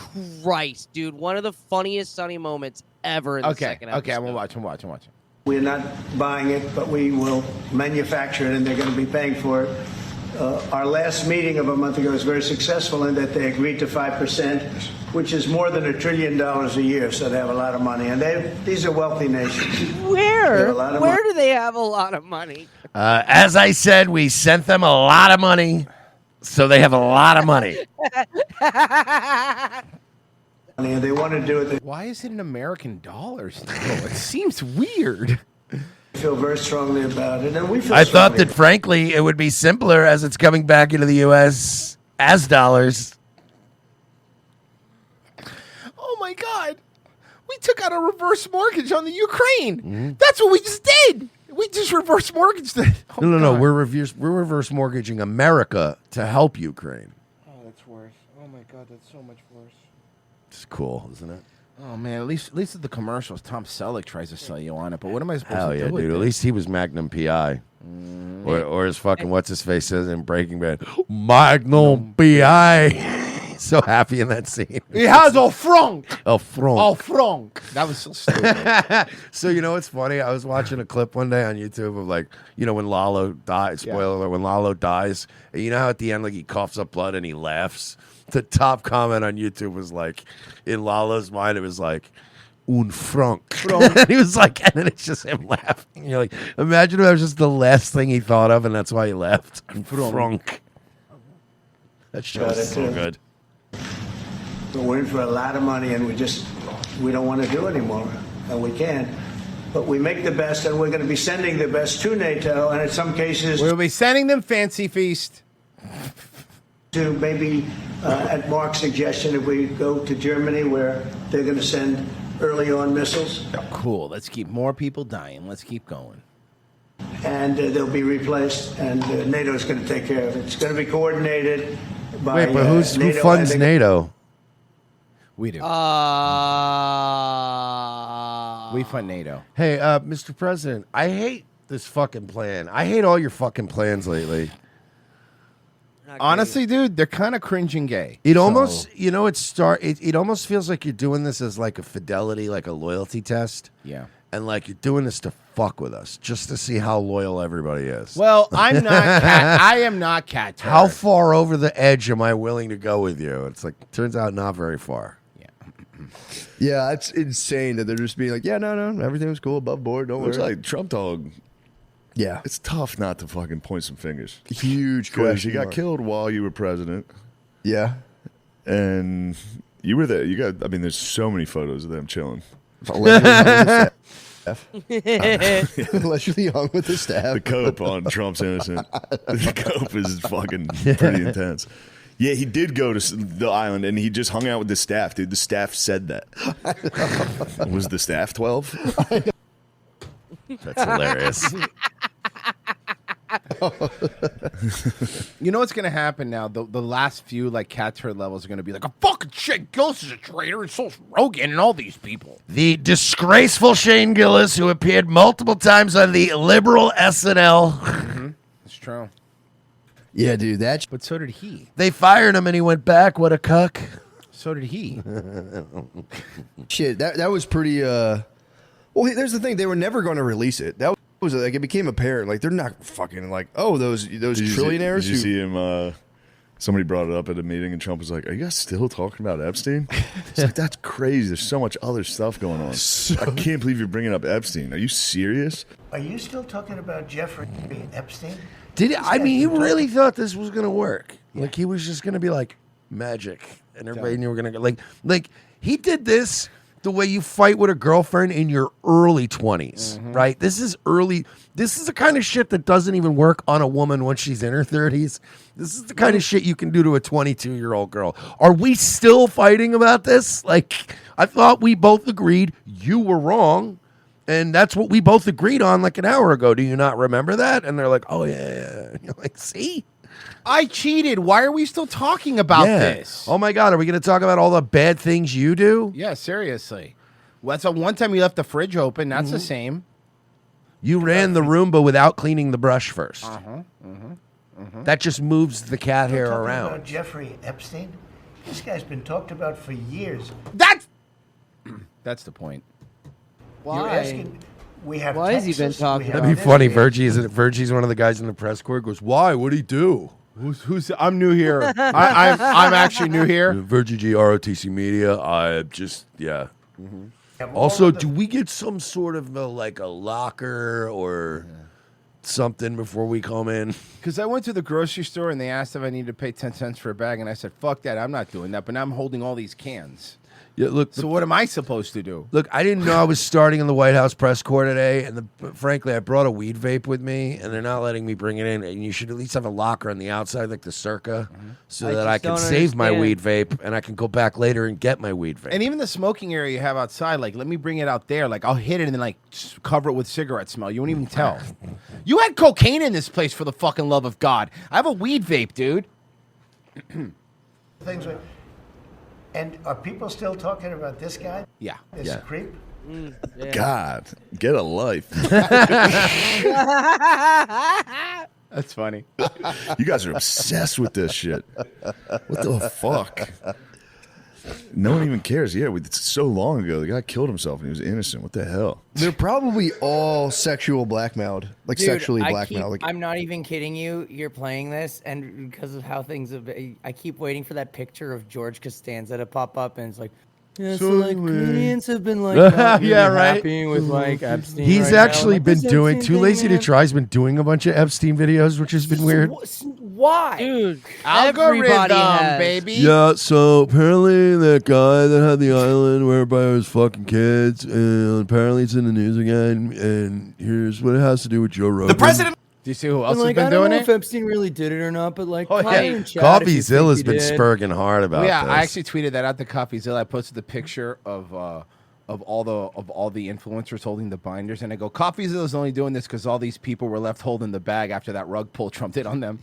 Christ, dude! One of the funniest Sunny moments ever in the second episode. Okay, I'm watching. We're not buying it, but we will manufacture it and they're going to be paying for it. Our last meeting of a month ago was very successful in that they agreed to 5%, which is more than $1 trillion a year, so they have a lot of money. And these are wealthy nations. They have Where? a lot of Where money. do they have a lot of money? As I said, we sent them a lot of money, so they have a lot of money. And they want to do it. Why is it in American dollars still? It seems weird. They feel very strongly about it, and we feel I thought strongly that, frankly, it would be simpler as it's coming back into the U.S. as dollars. Oh my God. We took out a reverse mortgage on the Ukraine. Mm-hmm. That's what we just did. We just reverse mortgaged it. Oh, No. God. We're reverse mortgaging America to help Ukraine. Oh, that's worse. Oh my God, that's so much worse. It's cool, isn't it? Oh man, at least at the commercials, Tom Selleck tries to sell you on it. But what am I supposed Hell to yeah, do with dude. it? At least he was Magnum PI. Or his fucking what's his face says in Breaking Bad, Magnum PI. So happy in that scene. He has a front. A front. A front. That was so stupid. So you know what's funny? I was watching a clip one day on YouTube of like, you know, when Lalo dies. Spoiler alert, when Lalo dies, and you know how at the end like he coughs up blood and he laughs. The top comment on YouTube was like, in Lalo's mind, it was like, un franc. And he was like, and then it's just him laughing. And you're like, imagine if that was just the last thing he thought of, and that's why he left. Un franc. That show is so good. But we're in for a lot of money, and we don't want to do anymore, and we can't. But we make the best, and we're going to be sending the best to NATO, and in some cases, We'll be sending them Fancy Feast. to maybe, at Mark's suggestion, if we go to Germany, where they're going to send early on missiles, Oh, cool. Let's keep more people dying. Let's keep going. and they'll be replaced, and NATO is going to take care of it. It's going to be coordinated by Wait, but who NATO, funds and NATO? We do. We fund NATO. Hey, Mr. President, I hate this fucking plan. I hate all your fucking plans lately. Honestly, dude, they're kind of cringe and gay. It So- almost, you know, it almost feels like you're doing this as like a fidelity, like a loyalty test. Yeah. And like you're doing this to fuck with us just to see how loyal everybody is. Well, I'm not. I am not cat turd. How far over the edge am I willing to go with you? It's like turns out not very far. Yeah, it's insane that they're just being like, yeah, no, everything was cool, above board, don't Looks worry. like Trump dog. Yeah. It's tough not to fucking point some fingers. Huge Because question he got mark. killed while you were president. Yeah. And you were there. There's so many photos of them chilling. Allegedly hung with the staff. The cope on Trump's innocent. The cope is fucking pretty intense. Yeah, he did go to the island and he just hung out with the staff, dude. The staff said that. Was the staff 12? That's hilarious. You know what's gonna happen now? The last few like cat turd levels are gonna be like, a fucking Shane Gillis is a traitor, and so's Rogan and all these people. The disgraceful Shane Gillis, who appeared multiple times on the liberal SNL. It's true. Yeah, dude, But so did he. They fired him and he went back. What a cuck. So did he. Shit, that was pretty. Well, there's the thing. They were never going to release it. That was like it became apparent. Like they're not fucking like those trillionaires. Did you see him? Somebody brought it up at a meeting, and Trump was like, "Are you guys still talking about Epstein?" It's like that's crazy. There's so much other stuff going on. I can't believe you're bringing up Epstein. Are you serious? Are you still talking about Jeffrey Epstein? Did he, I mean, he really thought this was going to work. Like, he was just going to be like magic, and everybody knew we were going to go. Like, he did this the way you fight with a girlfriend in your early 20s, right? This is early. This is the kind of shit that doesn't even work on a woman once she's in her 30s. This is the kind of shit you can do to a 22-year-old girl. Are we still fighting about this? Like, I thought we both agreed you were wrong. And that's what we both agreed on like an hour ago. Do you not remember that? And they're like, oh, yeah. And you're like, see? I cheated. Why are we still talking about this? Oh, my God. Are we going to talk about all the bad things you do? Yeah, seriously. Well, that's one time you left the fridge open. That's the same. You ran the Roomba without cleaning the brush first. Mm-hmm. That just moves the cat hair Talking around. about Jeffrey Epstein? This guy's been talked about for years. That's the point. You're Why? asking, we have Why has he been Texas, talking we That'd have be funny. this. Virgie's one of the guys in the press corps. Goes, why? What'd he do? Who's? I'm new here. I'm actually new here. Virgie G, ROTC Media. I just, yeah. Also, do we get some sort of a locker or something before we come in? Because I went to the grocery store and they asked if I needed to pay 10 cents for a bag, and I said, "Fuck that! I'm not doing that." But now I'm holding all these cans. Yeah, look. So what am I supposed to do? Look, I didn't know I was starting in the White House press corps today, and frankly, I brought a weed vape with me, and they're not letting me bring it in. And you should at least have a locker on the outside, like the Circa, so that I can save my weed vape, and I can go back later and get my weed vape. And even the smoking area you have outside, like, let me bring it out there. Like, I'll hit it and then, like, just cover it with cigarette smell. You won't even tell. You had cocaine in this place, for the fucking love of God. I have a weed vape, dude. Things like, and are people still talking about this guy? Yeah. This creep? God, get a life. That's funny. You guys are obsessed with this shit. What the fuck? No one even cares. Yeah, it's so long ago. The guy killed himself and he was innocent. What the hell? They're probably all sexual blackmailed, like Dude, sexually blackmailed. I'm not even kidding you. You're playing this, and because of how things have been, I keep waiting for that picture of George Costanza to pop up, and it's like, yeah, so like comedians have been like, not really happy with like Epstein. He's right actually now. Like, been this doing Epstein Too Lazy thing, to man. Try. He's been doing a bunch of Epstein videos, which has been weird. Why, dude? Algorithm, baby. Yeah, so apparently that guy that had the island where everybody was fucking kids, and apparently it's in the news again, and here's what it has to do with Joe Rogan. The president. Do you see who else And, has like, been I don't doing know it? if Epstein really did it or not, but like, Oh, comment yeah. in chat if you think Coffeezilla's he been did. spurging hard about Yeah, this. I actually tweeted that out to Coffeezilla. I posted the picture of all the influencers holding the binders, and I go, Coffeezilla's only doing this because all these people were left holding the bag after that rug pull Trump did on them.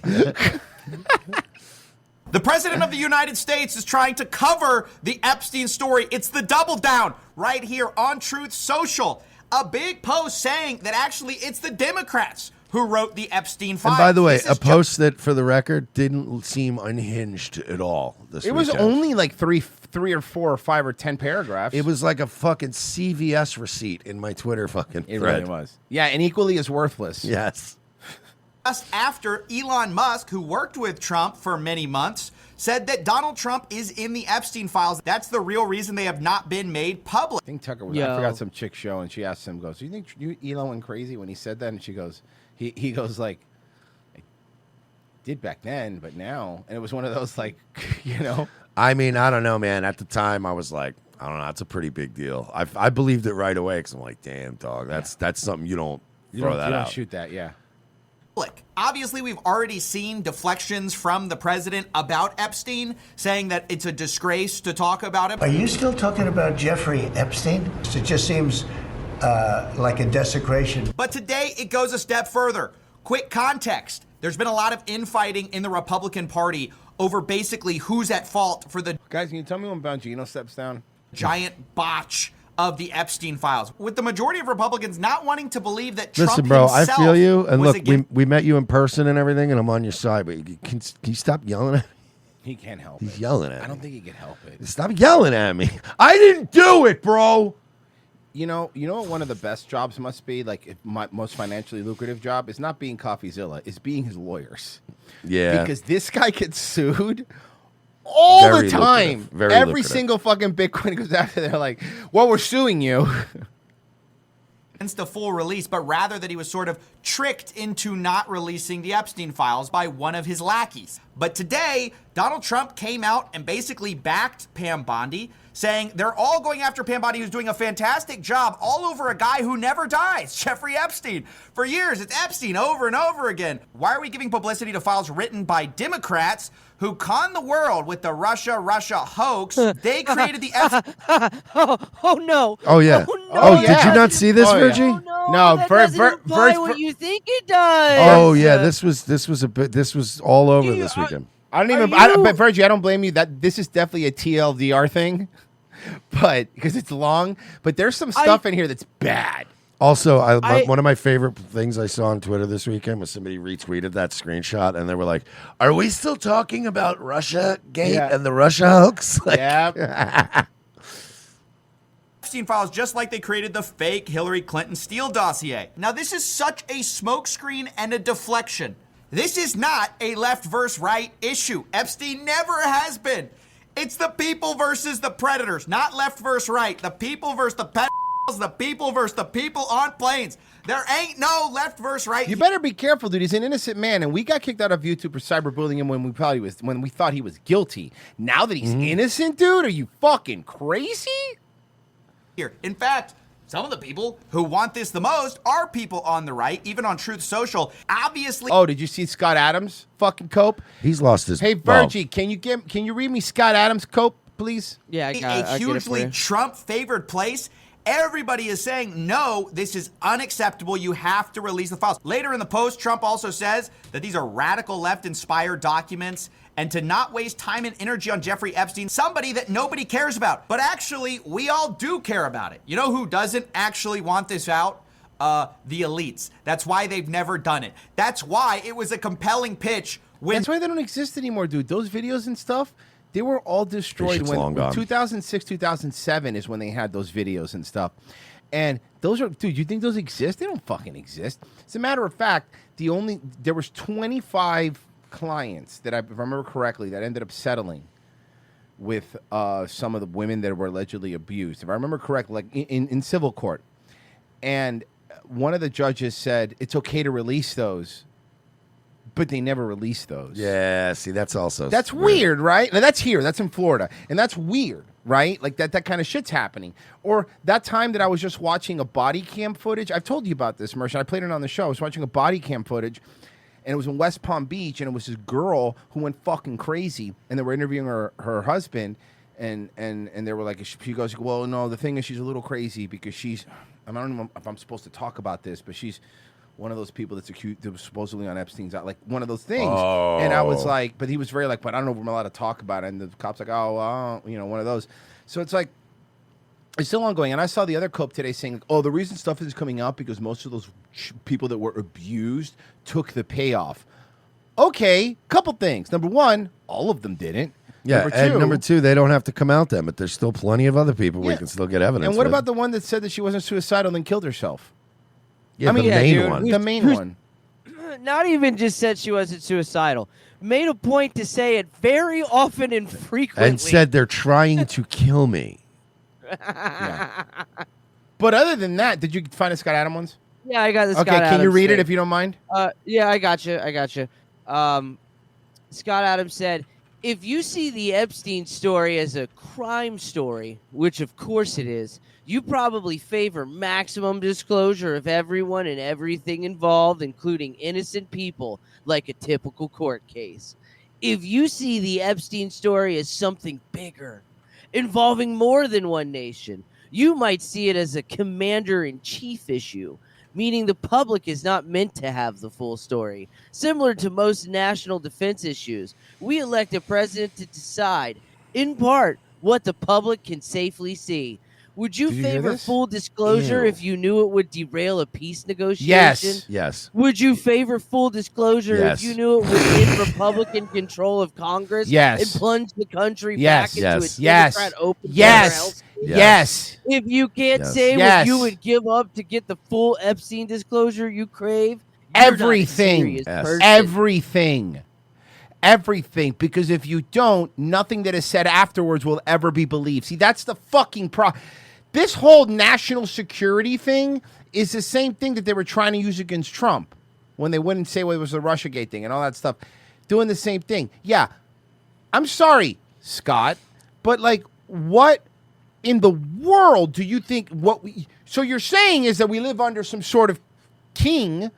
The President of the United States is trying to cover the Epstein story. It's the double down right here on Truth Social. A big post saying that actually it's the Democrats who wrote the Epstein files. And by the way, This a is post that, for the record, didn't seem unhinged at all. It was only like three or 4 or 5 or 10 paragraphs. It was like a fucking CVS receipt in my Twitter fucking It thread. really was. Yeah, and equally as worthless. Yes. just after Elon Musk, who worked with Trump for many months, said that Donald Trump is in the Epstein files. That's the real reason they have not been made public. I think Tucker was. I forgot some chick show, and she asked him, "Goes, do you think Elon went crazy when he said that?" And she goes, "He goes like, I did back then, but now." And it was one of those like, you know. I mean, I don't know, man. At the time, I was like, I don't know. That's a pretty big deal. I believed it right away because I'm like, damn, dog. That's something you don't throw that out. Shoot that, yeah. Obviously, we've already seen deflections from the president about Epstein, saying that it's a disgrace to talk about him. Are you still talking about Jeffrey Epstein? It just seems like a desecration. But today, it goes a step further. Quick context. There's been a lot of infighting in the Republican Party over basically who's at fault for the... Guys, can you tell me when Bongino steps down? ...giant botch of the Epstein files, with the majority of Republicans not wanting to believe that Trump Listen, bro, I himself feel you. And was look, against- we met you in person and everything, and I'm on your side. But can you stop yelling at me? He can't help He's it. yelling at I me. don't think he can help it. Stop yelling at me. I didn't do it, bro. You know what one of the best jobs must be, like my most financially lucrative job, is not being CoffeeZilla, is being his lawyers. Yeah. Because this guy gets sued all Very the time. lucrative. Very Every lucrative. single fucking Bitcoin goes after they're like, well, we're suing you. against a full release, but rather that he was sort of tricked into not releasing the Epstein files by one of his lackeys. But today, Donald Trump came out and basically backed Pam Bondi, saying they're all going after Pam Bondi, who's doing a fantastic job all over a guy who never dies, Jeffrey Epstein. For years, it's Epstein over and over again. Why are we giving publicity to files written by Democrats who conned the world with the Russia hoax? They created the oh no. Oh, yeah. Oh, did you not see this, Virgie? No, that doesn't imply what you think it does. Oh yeah, this was all over this weekend. I don't even. But Virgie, I don't blame you. That this is definitely a TLDR thing, but because it's long. But there's some stuff in here that's bad. Also, one of my favorite things I saw on Twitter this weekend was somebody retweeted that screenshot, and they were like, "Are we still talking about Russia Gate and the Russia hoax?" Like, yeah. Epstein files, just like they created the fake Hillary Clinton Steele dossier. Now, this is such a smokescreen and a deflection. This is not a left versus right issue. Epstein never has been. It's the people versus the predators, not left versus right. The people versus the pedophiles, the people versus the people on planes. There ain't no left versus right. You better be careful, dude. He's an innocent man, and we got kicked out of YouTube for cyberbullying him when we thought he was guilty. Now that he's innocent, dude, are you fucking crazy? Here, in fact, some of the people who want this the most are people on the right, even on Truth Social. Obviously. Oh, did you see Scott Adams fucking cope? He's lost his. Hey, Virgie, can you read me Scott Adams cope, please? Yeah, a hugely Trump-favored place. Everybody is saying, no, this is unacceptable. You have to release the files. Later in the post, Trump also says that these are radical left-inspired documents and to not waste time and energy on Jeffrey Epstein, somebody that nobody cares about. But actually, we all do care about it. You know who doesn't actually want this out? The elites. That's why they've never done it. That's why it was a compelling pitch. That's why they don't exist anymore, dude. Those videos and stuff, they were all destroyed when 2006, 2007 is when they had those videos and stuff. And those are, dude, you think those exist? They don't fucking exist. As a matter of fact, there was 25 clients that if I remember correctly, that ended up settling with some of the women that were allegedly abused. If I remember correctly, like in civil court. And one of the judges said, it's okay to release those, but they never released those. Yeah, see, that's also That's weird, right? Now, that's here. That's in Florida. And that's weird, right? Like that kind of shit's happening. Or that time that I was just watching a body cam footage. I've told you about this, Mersh. I played it on the show. I was watching a body cam footage, and it was in West Palm Beach, and it was this girl who went fucking crazy, and they were interviewing her husband, and they were like, she goes, well, no, the thing is she's a little crazy because she's, I don't know if I'm supposed to talk about this, but she's one of those people that's accused, that was supposedly on Epstein's, like one of those things. Oh. And I was like, but he was very like, but I don't know if I'm allowed to talk about it. And the cop's like, one of those. So it's like, It's still ongoing. And I saw the other clip today saying, oh, the reason stuff is coming out because most of those people that were abused took the payoff. Okay, couple things. Number one, all of them didn't. Yeah, and number two, they don't have to come out then, but there's still plenty of other people we can still get evidence. And what with. about the one that said that she wasn't suicidal and killed herself? Yeah, the main one. The main one. Not even just said she wasn't suicidal. Made a point to say it very often and frequently. And said they're trying to kill me. But other than that, did you find the Scott Adams ones? Yeah, I got the Scott Okay, can you Adams read it thing. if you don't mind? Yeah, I got you. Scott Adams said, if you see the Epstein story as a crime story, which of course it is, you probably favor maximum disclosure of everyone and everything involved, including innocent people, like a typical court case. If you see the Epstein story as something bigger, involving more than one nation, you might see it as a commander-in-chief issue, meaning the public is not meant to have the full story. Similar to most national defense issues, we elect a president to decide, in part, what the public can safely see. Would you Did you hear favor this? full disclosure Ew. if you knew it would derail a peace negotiation? Yes. Yes. Would you favor full disclosure Yes. if you knew it would end Republican control of Congress Yes. and plunge the country Yes. back into Yes. a Yes. Democrat open Yes. barrel? Yes. If you can't Yes. say Yes. what you would give up to get the full Epstein disclosure you crave, you're not a Everything. serious person. Everything. Because if you don't, nothing that is said afterwards will ever be believed. See, that's the fucking problem. This whole national security thing is the same thing that they were trying to use against Trump when they wouldn't say what was the Russiagate thing and all that stuff. Doing the same thing. Yeah. I'm sorry, Scott, but like, what in the world do you think so you're saying is that we live under some sort of king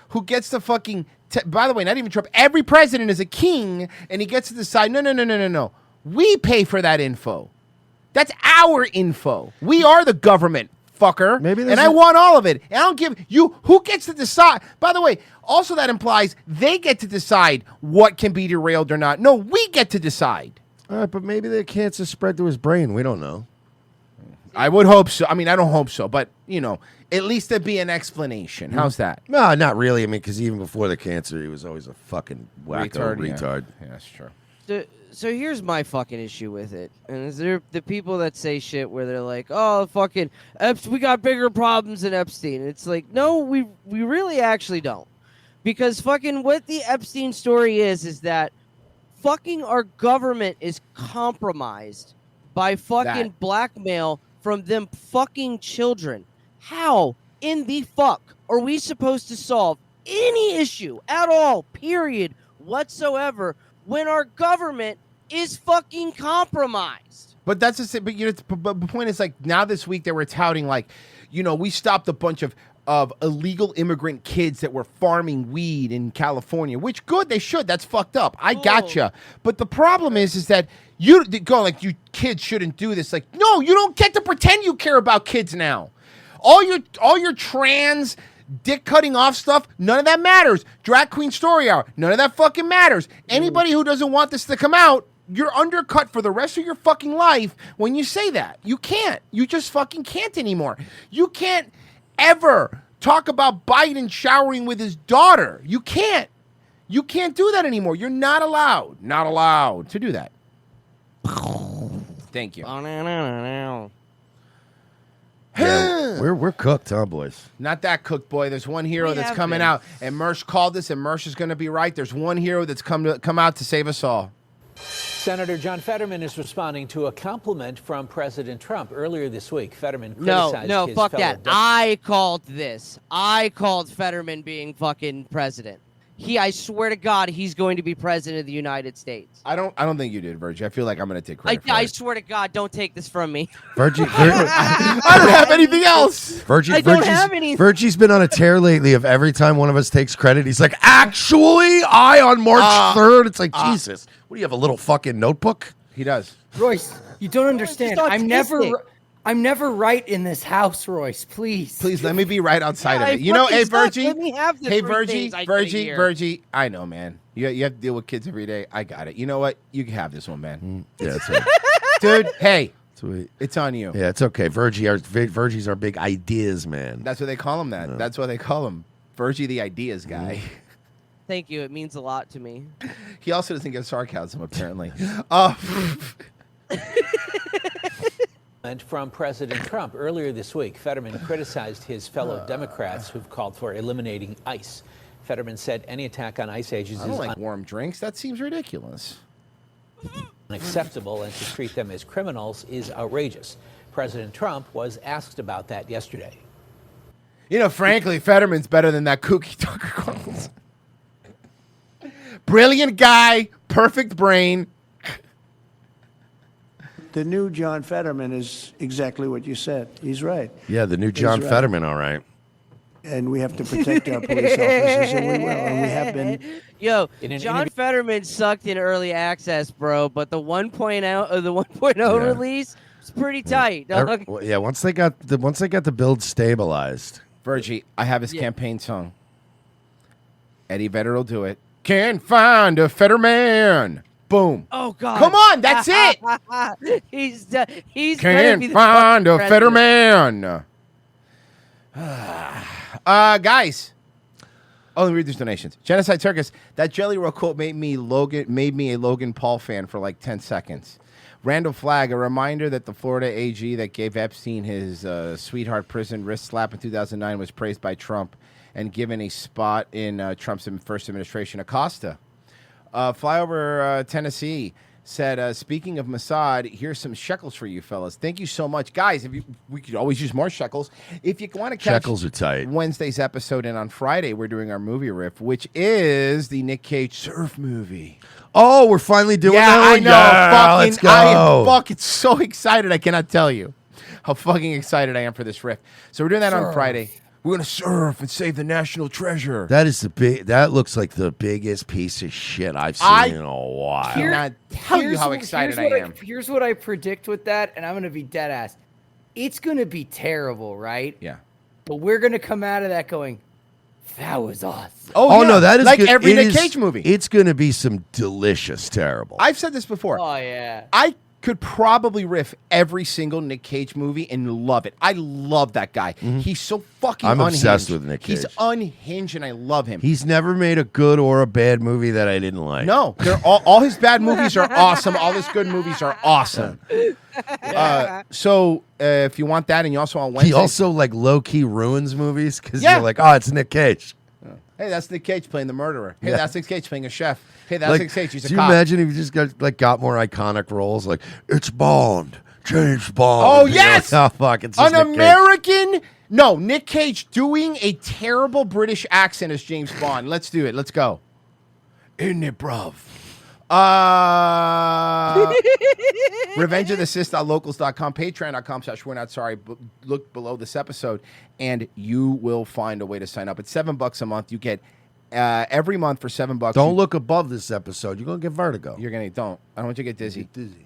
who gets to fucking, by the way, not even Trump, every president is a king and he gets to decide, no. We pay for that info. That's our info. We are the government, fucker. And I want all of it. And I don't give you, who gets to decide? By the way, also that implies they get to decide what can be derailed or not. No, we get to decide. All right, but maybe the cancer spread to his brain. We don't know. I would hope so. I mean, I don't hope so, but, at least there'd be an explanation. How's that? No, not really. I mean, because even before the cancer, he was always a fucking wacko retard. Yeah, that's true. So here's my fucking issue with it. And there the people that say shit where they're like, oh, fucking, we got bigger problems than Epstein. And it's like, no, we really actually don't. Because fucking what the Epstein story is that fucking our government is compromised by fucking blackmail from them fucking children. How in the fuck are we supposed to solve any issue at all, period, whatsoever, when our government is fucking compromised? But that's the but the point is, like, now this week they were touting, like, we stopped a bunch of illegal immigrant kids that were farming weed in California, which good, they should. That's fucked up. I gotcha. But the problem is that you go like, you kids shouldn't do this. Like, no, you don't get to pretend you care about kids now. All your trans dick cutting off stuff, none of that matters. Drag Queen Story Hour, none of that fucking matters. Anybody who doesn't want this to come out, you're undercut for the rest of your fucking life when you say that. You can't. You just fucking can't anymore. You can't ever talk about Biden showering with his daughter. You can't. You can't do that anymore. You're not allowed. Not allowed to do that. Thank you. Yeah, we're cooked, huh, boys? Not that cooked, boy. There's one hero that's coming out, and Mersh called this, and Mersh is going to be right. There's one hero that's come out to save us all. Senator John Fetterman is responding to a compliment from President Trump earlier this week. Fetterman criticized No, his fuck fellow that. I called this. I called Fetterman being fucking president. I swear to God, he's going to be president of the United States. I don't think you did, Virgie. I feel like I'm going to take credit for I it. swear to God, don't take this from me. Virgie, I don't have anything else. I don't have anything. Virgie's been on a tear lately of every time one of us takes credit, he's like, actually, on March 3rd. It's like, Jesus. What do you have, a little fucking notebook? He does. Royce, you don't understand. I'm never right in this house, Royce. Please. Please let me be right outside of it. Hey, Virgie. Hey, Virgie. I know, man. You have to deal with kids every day. I got it. You know what? You can have this one, man. Yeah, that's right. Dude, hey, Sweet. It's on you. Yeah, it's okay. Virgie's our big ideas man. That's what they call him. That's what they call him. Virgie, the ideas guy. Thank you. It means a lot to me. He also doesn't get sarcasm, apparently. And from President Trump earlier this week, Fetterman criticized his fellow Democrats who've called for eliminating ICE. Fetterman said any attack on ICE agents I don't is like warm drinks. That seems ridiculous. unacceptable, and to treat them as criminals is outrageous. President Trump was asked about that yesterday. You know, frankly, Fetterman's better than that kooky Tucker Carlson. Brilliant guy, perfect brain. The new John Fetterman is exactly what you said. He's right. Yeah, the new John He's right. Fetterman, all right. And we have to protect our police officers, and we will, and we have been. Yo, John Fetterman sucked in early access, bro, but the 1.0 release is pretty tight, dog. Yeah, once they got the build stabilized. Virgie, I have his campaign song. Eddie Vedder will do it. Can't find a Fetterman. Boom. Oh God! Come on, that's it. He's Can't be the find a president. Fetterman. Guys. Oh, let me read these donations. Genocide Circus. That Jelly Roll quote made me a Logan Paul fan for like 10 seconds. Randall Flagg, a reminder that the Florida AG that gave Epstein his sweetheart prison wrist slap in 2009 was praised by Trump and given a spot in Trump's first administration. Acosta. Flyover Tennessee said, speaking of Mossad, here's some shekels for you fellas. Thank you so much. Guys, we could always use more shekels. If you want to catch Shekels are tight. Wednesday's episode, and on Friday we're doing our movie riff, which is the Nick Cage surf movie. Oh, we're finally doing Yeah, that I one? know. Yeah, let's go. I am fucking so excited. I cannot tell you how fucking excited I am for this riff. So we're doing that on Surf. Friday. We're gonna surf and save the national treasure. That looks like the biggest piece of shit I've seen in a while. I cannot tell you how excited I am. Here's what I predict with that, and I'm going to be dead ass. It's going to be terrible, right? Yeah. But we're going to come out of that going, that was awesome. Oh, no, that is like good. every It Nick is- Cage movie. It's going to be some delicious terrible. I've said this before. Oh, yeah. I could probably riff every single Nick Cage movie and love it. I love that guy. He's so fucking I'm unhinged. obsessed with Nick He's Cage. unhinged, and I love him. He's never made a good or a bad movie that I didn't like. No, they're all his bad movies are awesome. All his good movies are awesome. So if you want that, and you also want Wednesday, He also like low key ruins movies because Yeah. you're like, oh, it's Nick Cage. hey, that's Nick Cage playing the murderer. Hey, Yeah. that's Nick Cage playing a chef. Hey, that's Like, Nick Cage. He's a do you cop. imagine if you just got more iconic roles like it's Bond, James Bond? Oh, You know, yes! oh fuck, it's just An Nick Cage. American. No, Nick Cage doing a terrible British accent as James Bond. Let's do it. Let's go. Isn't it, bruv? RevengeOfTheSith.locals.com, Patreon.com/We're Not Sorry. Look below this episode, and you will find a way to sign up. It's $7 a month. You get every month for $7. Don't look above this episode. You're gonna get vertigo. You're gonna don't. I don't want you to get dizzy. Dizzy.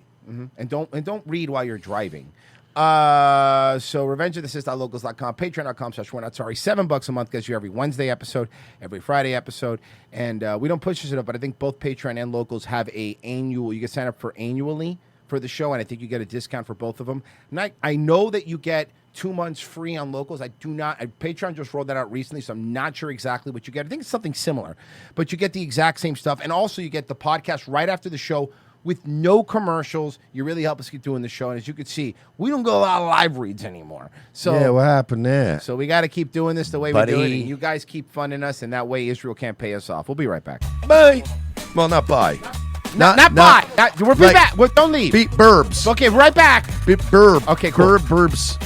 And don't read while you're driving. So RevengeOfTheSith.locals.com, Patreon.com/We're Not Sorry. $7 a month gets you every Wednesday episode, every Friday episode, and we don't push this enough. But I think both Patreon and Locals have a annual. You can sign up for annually for the show, and I think you get a discount for both of them. And I know that you get 2 months free on Locals. I do not. Patreon just rolled that out recently, so I'm not sure exactly what you get. I think it's something similar, but you get the exact same stuff, and also you get the podcast right after the show with no commercials. You really help us keep doing the show, and as you can see, we don't get a lot of live reads anymore. So yeah, what happened there? So we got to keep doing this the way Buddy. we do it, and you guys keep funding us, and that way Israel can't pay us off. We'll be right back. Bye. Well, not bye. Not bye. We'll be like, back. Don't leave. Beat burbs. Okay, right back. Beat burb. Okay, cool. Burbs.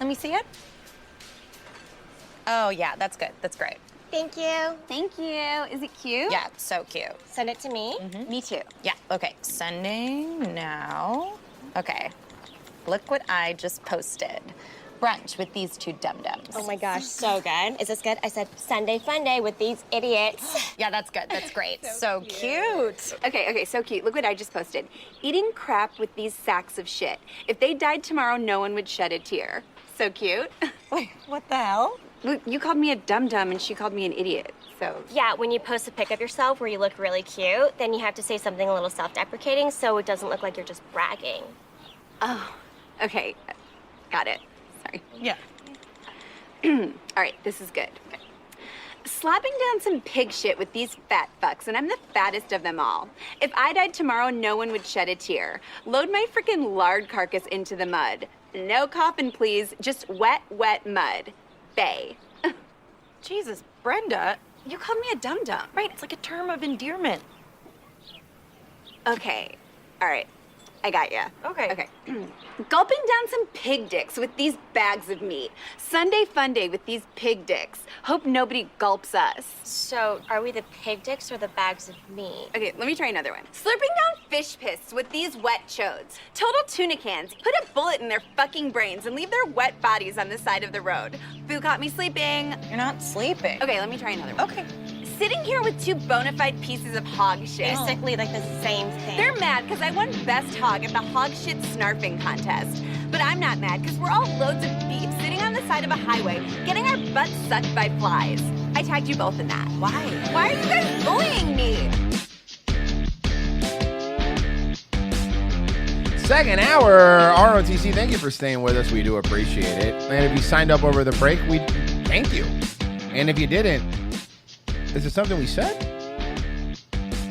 Let me see it. Oh, yeah, that's good. That's great. Thank you. Thank you. Is it cute? Yeah, so cute. Send it to me. Me too. Yeah, okay. Sending now. Okay. Look what I just posted. Brunch with these two dum-dums. Oh my gosh, so good. Is this good? I said Sunday fun day with these idiots. Yeah, that's good. That's great. So cute. Okay, so cute. Look what I just posted. Eating crap with these sacks of shit. If they died tomorrow, no one would shed a tear. So cute. Wait, what the hell? Look, you called me a dum-dum and she called me an idiot, so. Yeah, when you post a pic of yourself where you look really cute, then you have to say something a little self-deprecating so it doesn't look like you're just bragging. Oh, okay. Got it. Sorry. Yeah. All right, this is good. Okay. Slapping down some pig shit with these fat fucks, and I'm the fattest of them all. If I died tomorrow, no one would shed a tear. Load my freaking lard carcass into the mud. No coffin, please. Just wet, wet mud. Bay. Jesus, Brenda, You called me a dum-dum. Right, it's like a term of endearment. Okay. All right. I got ya. Okay. Okay. Gulping down some pig dicks with these bags of meat. Sunday fun day with these pig dicks. Hope nobody gulps us. So, are we the pig dicks or the bags of meat? Okay, let me try another one. Slurping down fish piss with these wet chodes. Total tuna cans. Put a bullet in their fucking brains and leave their wet bodies on the side of the road. Boo caught me sleeping. You're not sleeping. Okay, let me try another one. Okay. Sitting here with two bona fide pieces of hog shit. Basically like the same thing. They're mad because I won best hog at the hog shit snarfing contest. But I'm not mad because we're all loads of beef sitting on the side of a highway getting our butts sucked by flies. I tagged you both in that. Why? Why are you guys bullying me? Second hour, ROTC, thank you for staying with us. We do appreciate it. And if you signed up over the break, we thank you. And if you didn't, is it something we said?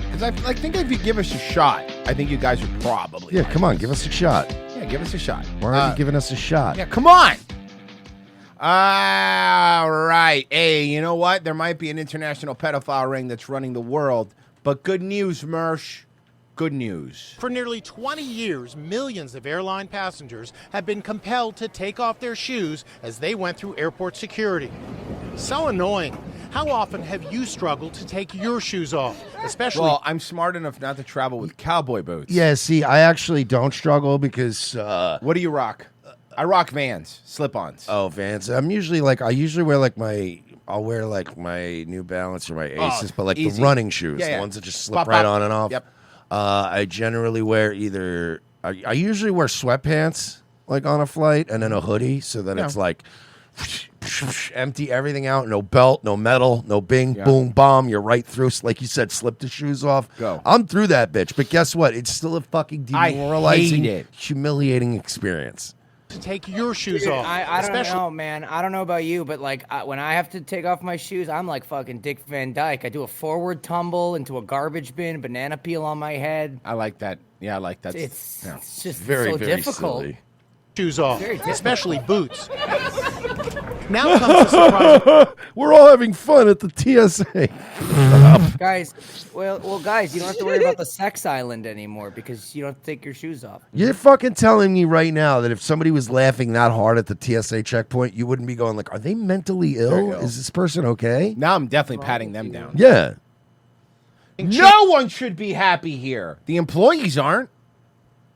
Because I think if you give us a shot, I think you guys would probably. Yeah, come on, give us a shot. Yeah, give us a shot. Why aren't you giving us a shot? Yeah, come on. All right. Hey, you know what? There might be an international pedophile ring that's running the world. But good news, Mersh. Good news. For nearly 20 years, millions of airline passengers have been compelled to take off their shoes as they went through airport security. So annoying. How often have you struggled to take your shoes off? Especially. Well, I'm smart enough not to travel with cowboy boots. Yeah, see, I actually don't struggle because. What do you rock? I rock Vans, slip-ons. Oh, Vans. I'm usually like, I usually wear like I'll wear like my New Balance or my Aces, but like easy. the running shoes, Yeah, the yeah. ones that just slip Pop, right pop. on and off. Yep. I generally wear either, I usually wear sweatpants like on a flight and then a hoodie so that it's like empty everything out, no belt, no metal, no bing, boom, bomb. You're right through, like you said, slip the shoes off. Go. I'm through that bitch, but guess what? It's still a fucking demoralizing, hate it. humiliating experience. to take your shoes Dude, off. I don't especially- know, man. I don't know about you, but like when I have to take off my shoes, I'm like fucking Dick Van Dyke. I do a forward tumble into a garbage bin, banana peel on my head. I like that. Yeah, I like that. It's just Very, so very difficult. silly. Shoes off, Very difficult. especially boots. Now comes the surprise. We're all having fun at the TSA. Guys, well, guys, you don't have to worry about the sex island anymore because you don't have to take your shoes off. You're fucking telling me right now that if somebody was laughing that hard at the TSA checkpoint, you wouldn't be going like, are they mentally ill? Is this person okay? Now I'm definitely patting them down. Yeah. No one should be happy here. The employees aren't.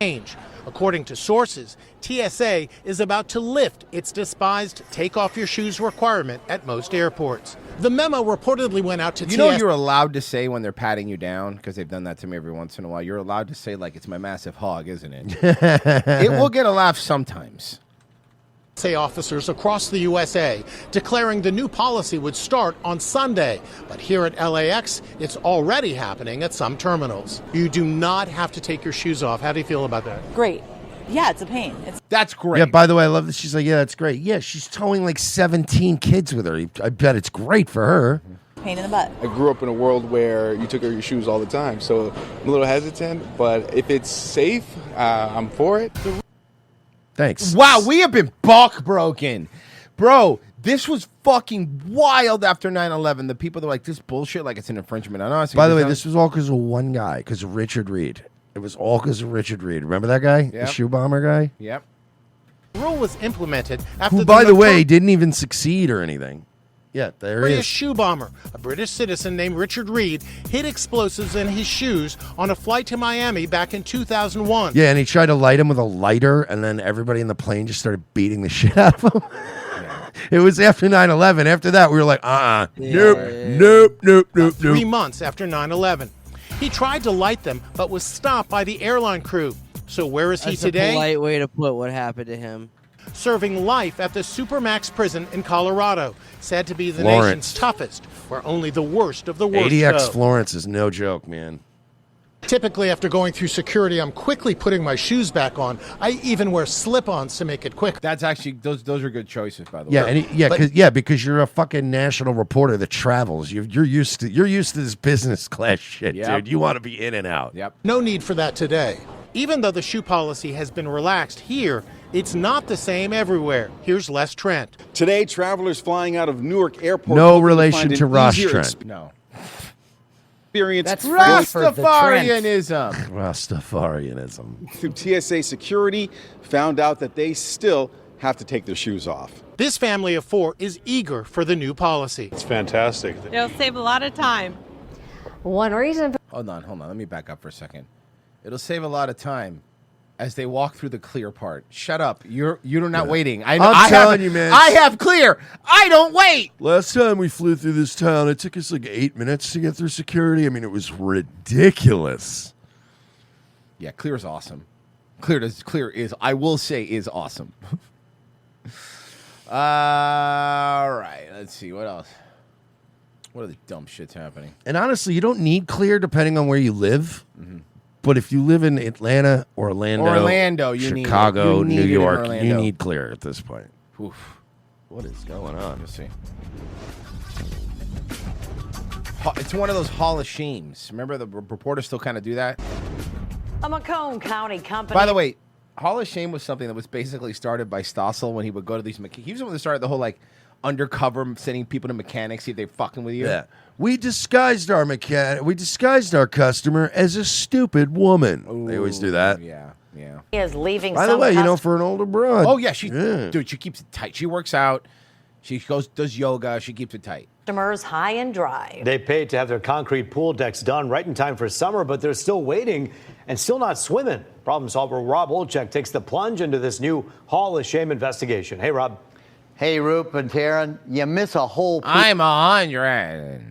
Change. According to sources, TSA is about to lift its despised take off your shoes requirement at most airports. The memo reportedly went out to You know you're allowed to say when they're patting you down, because they've done that to me every once in a while, you're allowed to say, like, it's my massive hog, isn't it? It will get a laugh sometimes. TSA officers across the USA declaring the new policy would start on Sunday. But here at LAX, it's already happening at some terminals. You do not have to take your shoes off. How do you feel about that? Great. Yeah, it's a pain. That's great. Yeah, by the way, I love that she's like, yeah, that's great. Yeah, she's towing like 17 kids with her. I bet it's great for her. Pain in the butt. I grew up in a world where you took off your shoes all the time, so I'm a little hesitant, but if it's safe, I'm for it. Thanks. Wow, we have been buck broken. Bro, this was fucking wild after 9/11. The people that were like, this bullshit, like it's an infringement on us. By the way, this was all because of one guy, because of Richard Reed. It was all because of Richard Reed. Remember that guy? The Yep. shoe bomber guy? Yep. The rule was implemented after Who, by the way, didn't even succeed or anything. Yeah, there he British is. shoe bomber, a British citizen named Richard Reed, hid explosives in his shoes on a flight to Miami back in 2001. Yeah, and he tried to light him with a lighter, and then everybody in the plane just started beating the shit out of him. It was after 9/11. After that, we were like, nope. 3 months after 9/11. He tried to light them, but was stopped by the airline crew. So where is he That's today? a polite way to put what happened to him. Serving life at the Supermax prison in Colorado, said to be the Florence. nation's toughest, where only the worst of the worst ADX go. Florence is no joke, man. Typically, after going through security, I'm quickly putting my shoes back on. I even wear slip-ons to make it quick. That's actually, those are good choices, by the Yeah, way. and because you're a fucking national reporter that travels. You're used to this business class shit, Yep. dude. You want to be in and out. Yep. No need for that today. Even though the shoe policy has been relaxed here, It's not the same everywhere. Here's Les Trent. Today, travelers flying out of Newark Airport. No hoping to relation find an to Ross easier Trent. No. Experience. That's Rastafarianism. Rastafarianism. Through TSA security, found out that they still have to take their shoes off. This family of 4 is eager for the new policy. It's fantastic. It'll save a lot of time. One reason. Hold on. Let me back up for a second. It'll save a lot of time as they walk through the clear part. Shut up. You're not waiting. I'm telling you, man. I have clear. I don't wait. Last time we flew through this town, it took us like 8 minutes to get through security. I mean, it was ridiculous. Yeah, clear is awesome. Clear is, I will say, is awesome. All right. Let's see. What else? What other dumb shit's happening? And honestly, you don't need clear depending on where you live. But if you live in Atlanta or Orlando, you need Chicago, it. You need New it in York, you Orlando. need clear at this point. Oof. What is going on? Let's see. It's one of those Hall of Shames. Remember the reporters still kind of do that? A Macomb County company. By the way, Hall of Shame was something that was basically started by Stossel when he would go to these mechanics. He was the one that started the whole like undercover sending people to mechanics, see if they're fucking with you. Yeah. We disguised our customer as a stupid woman. They always do that. Yeah. He is leaving. By the way, for an older broad. Oh yeah, dude, she keeps it tight. She works out. She does yoga. She keeps it tight. Customers high and dry. They paid to have their concrete pool decks done right in time for summer, but they're still waiting and still not swimming. Problem solver Rob Olchek takes the plunge into this new Hall of Shame investigation. Hey, Rob. Hey, Roop and Taryn, you miss a whole I'm 100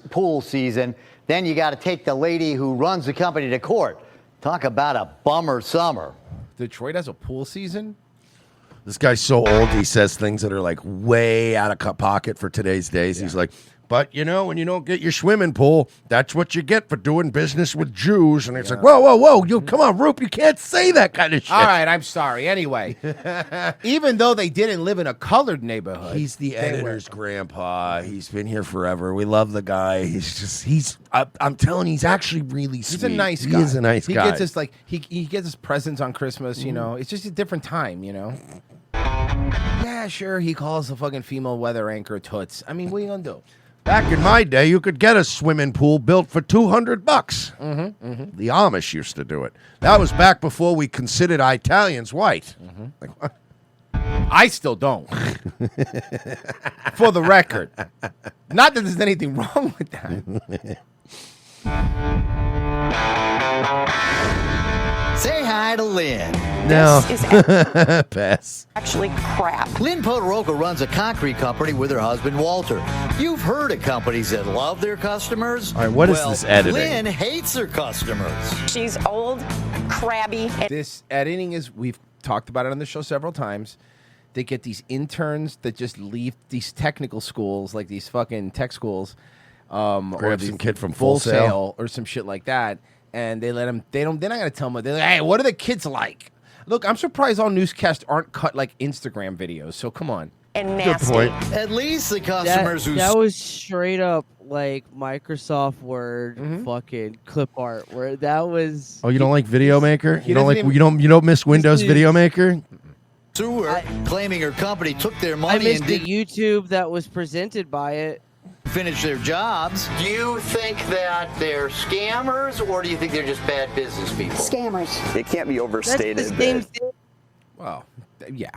pool season. Then you got to take the lady who runs the company to court. Talk about a bummer summer. Detroit has a pool season? This guy's so old, he says things that are like way out of pocket for today's days. He's like, but when you don't get your swimming pool, that's what you get for doing business with Jews. And it's like, whoa, you come on, Roop, you can't say that kind of shit. All right, I'm sorry. Anyway, even though they didn't live in a colored neighborhood, he's the editor's grandpa. He's been here forever. We love the guy. I'm telling you, he's actually really sweet. He's a nice guy. He is a nice guy. He gets us he gets us presents on Christmas. It's just a different time. Yeah, sure. He calls the fucking female weather anchor toots. I mean, what are you gonna do? Back in my day, you could get a swimming pool built for $200. The Amish used to do it. That was back before we considered Italians white. Like, what? I still don't. For the record. Not that there's anything wrong with that. Say hi to Lynn. No. This is Pass. actually crap. Lynn Podoroka runs a concrete company with her husband, Walter. You've heard of companies that love their customers. All right, what is this editing? Lynn hates her customers. She's old, crabby. This editing is, we've talked about it on the show several times. They get these interns that just leave these technical schools, like these fucking tech schools. Grab some kid from Full Sail or some shit like that. And they let them, they're not going to tell them, they're like, hey, what are the kids like? Look, I'm surprised all newscasts aren't cut like Instagram videos. So come on. And nasty. point. At least the customers that was straight up like Microsoft Word fucking clip art. Where that was. Oh, you don't like Video Maker? You don't doesn't like even- you don't miss Windows Video Maker? Through her, claiming her company took their I money missed and the didn't YouTube that was presented by it. finish their jobs. Do you think that they're scammers, or do you think they're just bad business people? Scammers. It can't be overstated That's the same that thing. Well, yeah.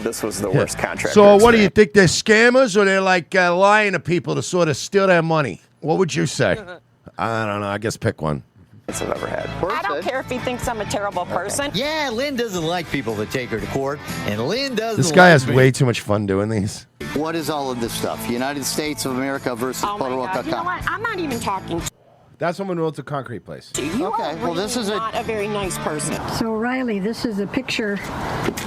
This was the worst contract. So what do you think? They're scammers or they're like lying to people to sort of steal their money? What would you say? I don't know. I guess pick one. I've ever had. I don't care if he thinks I'm a terrible person. Yeah, Lynn doesn't like people that take her to court, and Lynn doesn't. This guy like has me. way too much fun doing these. What is all of this stuff? United States of America versus Oh my Podoroka. God. You know what? I'm not even talking to That's someone who owns a concrete place. you. You Okay, are well, this really is a- not a very nice person. So, Riley, this is a picture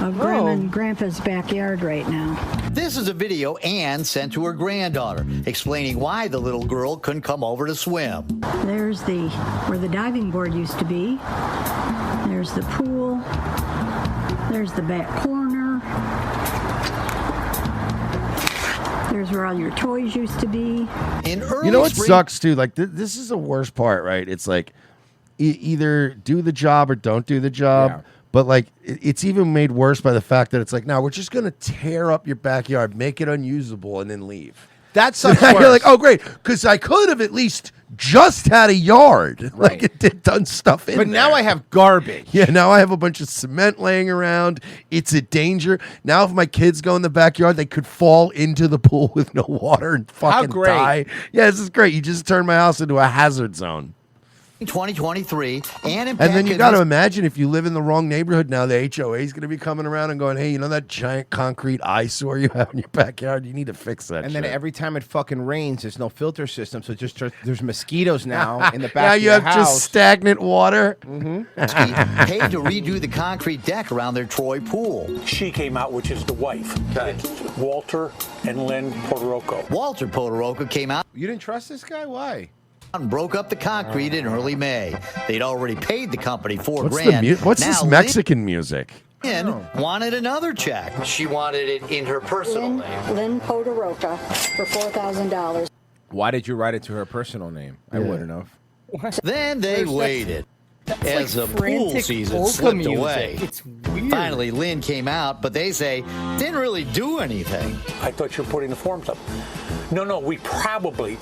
of Grandma and Grandpa's backyard right now. This is a video Ann sent to her granddaughter, explaining why the little girl couldn't come over to swim. There's where the diving board used to be. There's the pool. There's the back corner. There's where all your toys used to be. In early You know what spring- sucks too? Like this is the worst part, right? It's like either do the job or don't do the job. But like, it's even made worse by the fact that it's like, now we're just gonna tear up your backyard, make it unusable, and then leave. That's so you're like, oh great, because I could have at least just had a yard, like it did done stuff in But there. now I have garbage. Yeah, now I have a bunch of cement laying around. It's a danger. Now, if my kids go in the backyard, they could fall into the pool with no water and fucking great. die. Yeah, this is great. You just turned my house into a hazard zone. 2023 And then you got to imagine if you live in the wrong neighborhood now, the HOA is going to be coming around and going, hey, you know that giant concrete eyesore you have in your backyard? You need to fix that And shit. then every time it fucking rains, there's no filter system, so just there's mosquitoes now in the back. now of you your have house. just stagnant water. paid to redo the concrete deck around their Troy pool. She came out, which is the wife. Walter and Lynn Podoroco. Walter Podoroco came out. You didn't trust this guy? Why? And broke up the concrete in early May. They'd already paid the company $4 What's, grand. what's this Now Mexican music? Lynn wanted another check. She wanted it in her personal name. Lynn Podoroka for $4,000. Why did you write it to her personal name? I wouldn't have. Then they waited. As the pool frantic season polka slipped music. away. It's weird. Finally, Lynn came out, but they say didn't really do anything. I thought you were putting the forms up. No, we probably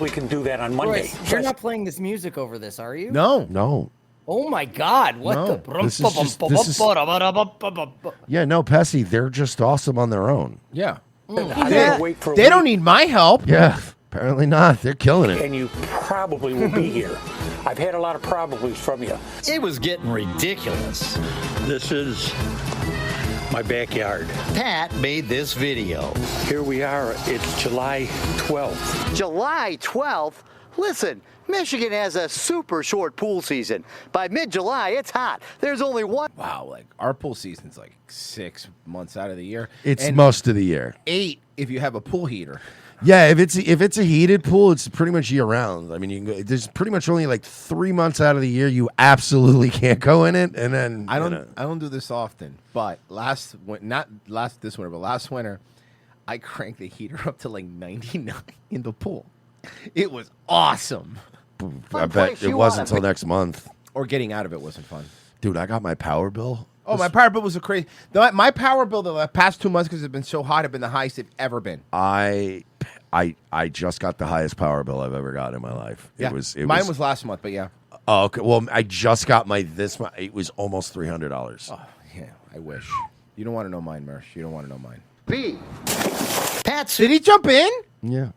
can do that on Monday. Royce, you're not playing this music over this, are you? No. Oh my God! What No. the? This is just- this is- Yeah, no, Pessy, they're just awesome on their own. Yeah. They don't need my help. Yeah, apparently not. They're killing it. And you probably will be here. I've had a lot of probablys from you. It was getting ridiculous. This is my backyard. Pat made this video. Here we are. It's July 12th. July 12th? Listen, Michigan has a super short pool season. By mid-July, it's hot. There's only one. Wow, like our pool season's like 6 months out of the year. It's And most of the year. 8 if you have a pool heater. Yeah, if it's a heated pool, it's pretty much year round. I mean, you can go, there's pretty much only like 3 months out of the year you absolutely can't go in it, and then I don't do this often, but last winter, I cranked the heater up to like 99 in the pool. It was awesome. I bet it wasn't until next month. Or getting out of it wasn't fun. Dude, I got my power bill. Oh, my power bill was a crazy. My power bill the past 2 months because it's been so hot have been the highest they've ever been. I just got the highest power bill I've ever got in my life. Yeah, mine was last month, but yeah. Oh, okay. Well, I just got this month. It was almost $300. Oh, yeah. I wish. You don't want to know mine, Mersh. You don't want to know mine. B. Pat, did he jump in? Yeah.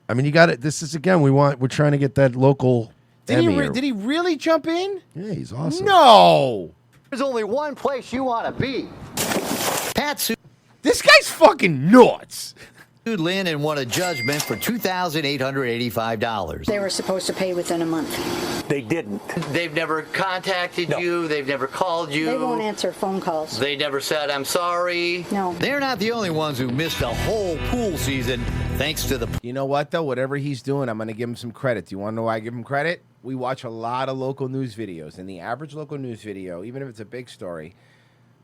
I mean, you got it. This is again. We're trying to get that local. Did Emmy he really jump in? Yeah, he's awesome. No. There's only one place you want to be. Pat sued. This guy's fucking nuts. Sued Lynn and won a judgment for $2,885. They were supposed to pay within a month. They didn't. They've never contacted you. They've never called you. They won't answer phone calls. They never said, I'm sorry. No. They're not the only ones who missed a whole pool season thanks to the... You know what, though? Whatever he's doing, I'm going to give him some credit. Do you want to know why I give him credit? We watch a lot of local news videos, and the average local news video, even if it's a big story,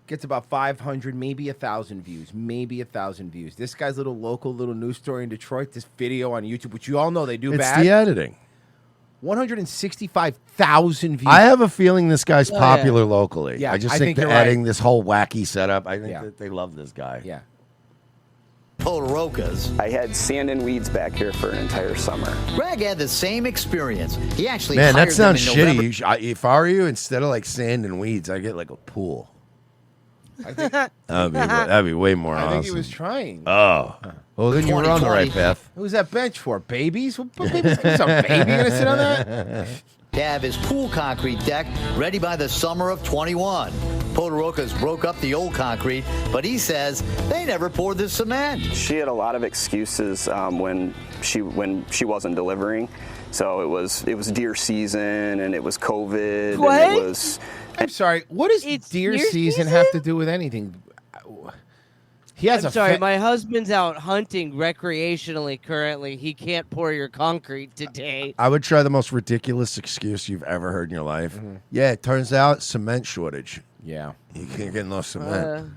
gets about 500, maybe 1,000 views. This guy's local news story in Detroit, this video on YouTube, which you all know they do It's bad. the editing. 165,000 views. I have a feeling this guy's popular locally. Yeah, I just I think think the you're right. editing, this whole wacky setup, I think that they love this guy. Yeah. Podorokas. I had sand and weeds back here for an entire summer. Greg had the same experience. He actually Man, hired that sounds them in November. shitty. If I were you, instead of like sand and weeds, I get like a pool. I think, That'd be way more I awesome. think he was trying. Oh. Well, then you were on the right path. Who's that bench for? Babies? What babies? Some baby gonna sit on that? To have his pool concrete deck ready by the summer of 21. Podorokas broke up the old concrete, but he says they never poured the cement. She had a lot of excuses when she wasn't delivering. So it was deer season and it was COVID What? and it was. I'm sorry. What does deer season have to do with anything? He has I'm sorry, my husband's out hunting recreationally currently. He can't pour your concrete today. I would try the most ridiculous excuse you've ever heard in your life. Yeah, it turns out cement shortage. Yeah. You can't get no cement.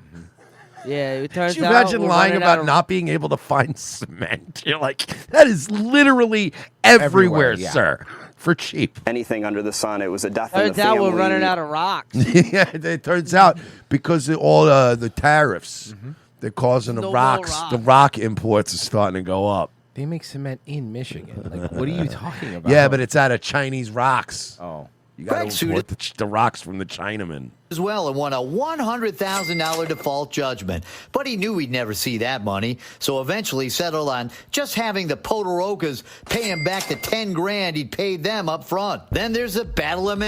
Yeah, it turns Could you out imagine we're lying running out about of- not being able to find cement? You're like, that is literally everywhere, yeah. sir. for cheap. Anything under the sun. It was a death in the Turns out family. we're running out of rocks. Yeah, it turns out because of all the tariffs, they're causing the No more rocks. The rock imports are starting to go up. They make cement in Michigan. Like, what are you talking about? Yeah, but it's out of Chinese rocks. Oh. You got Greg to sued import the rocks from the Chinaman. as well and won a $100,000 default judgment. But he knew he'd never see that money, so eventually settled on just having the Podorokas pay him back the $10,000 he'd paid them up front. Then there's the battle of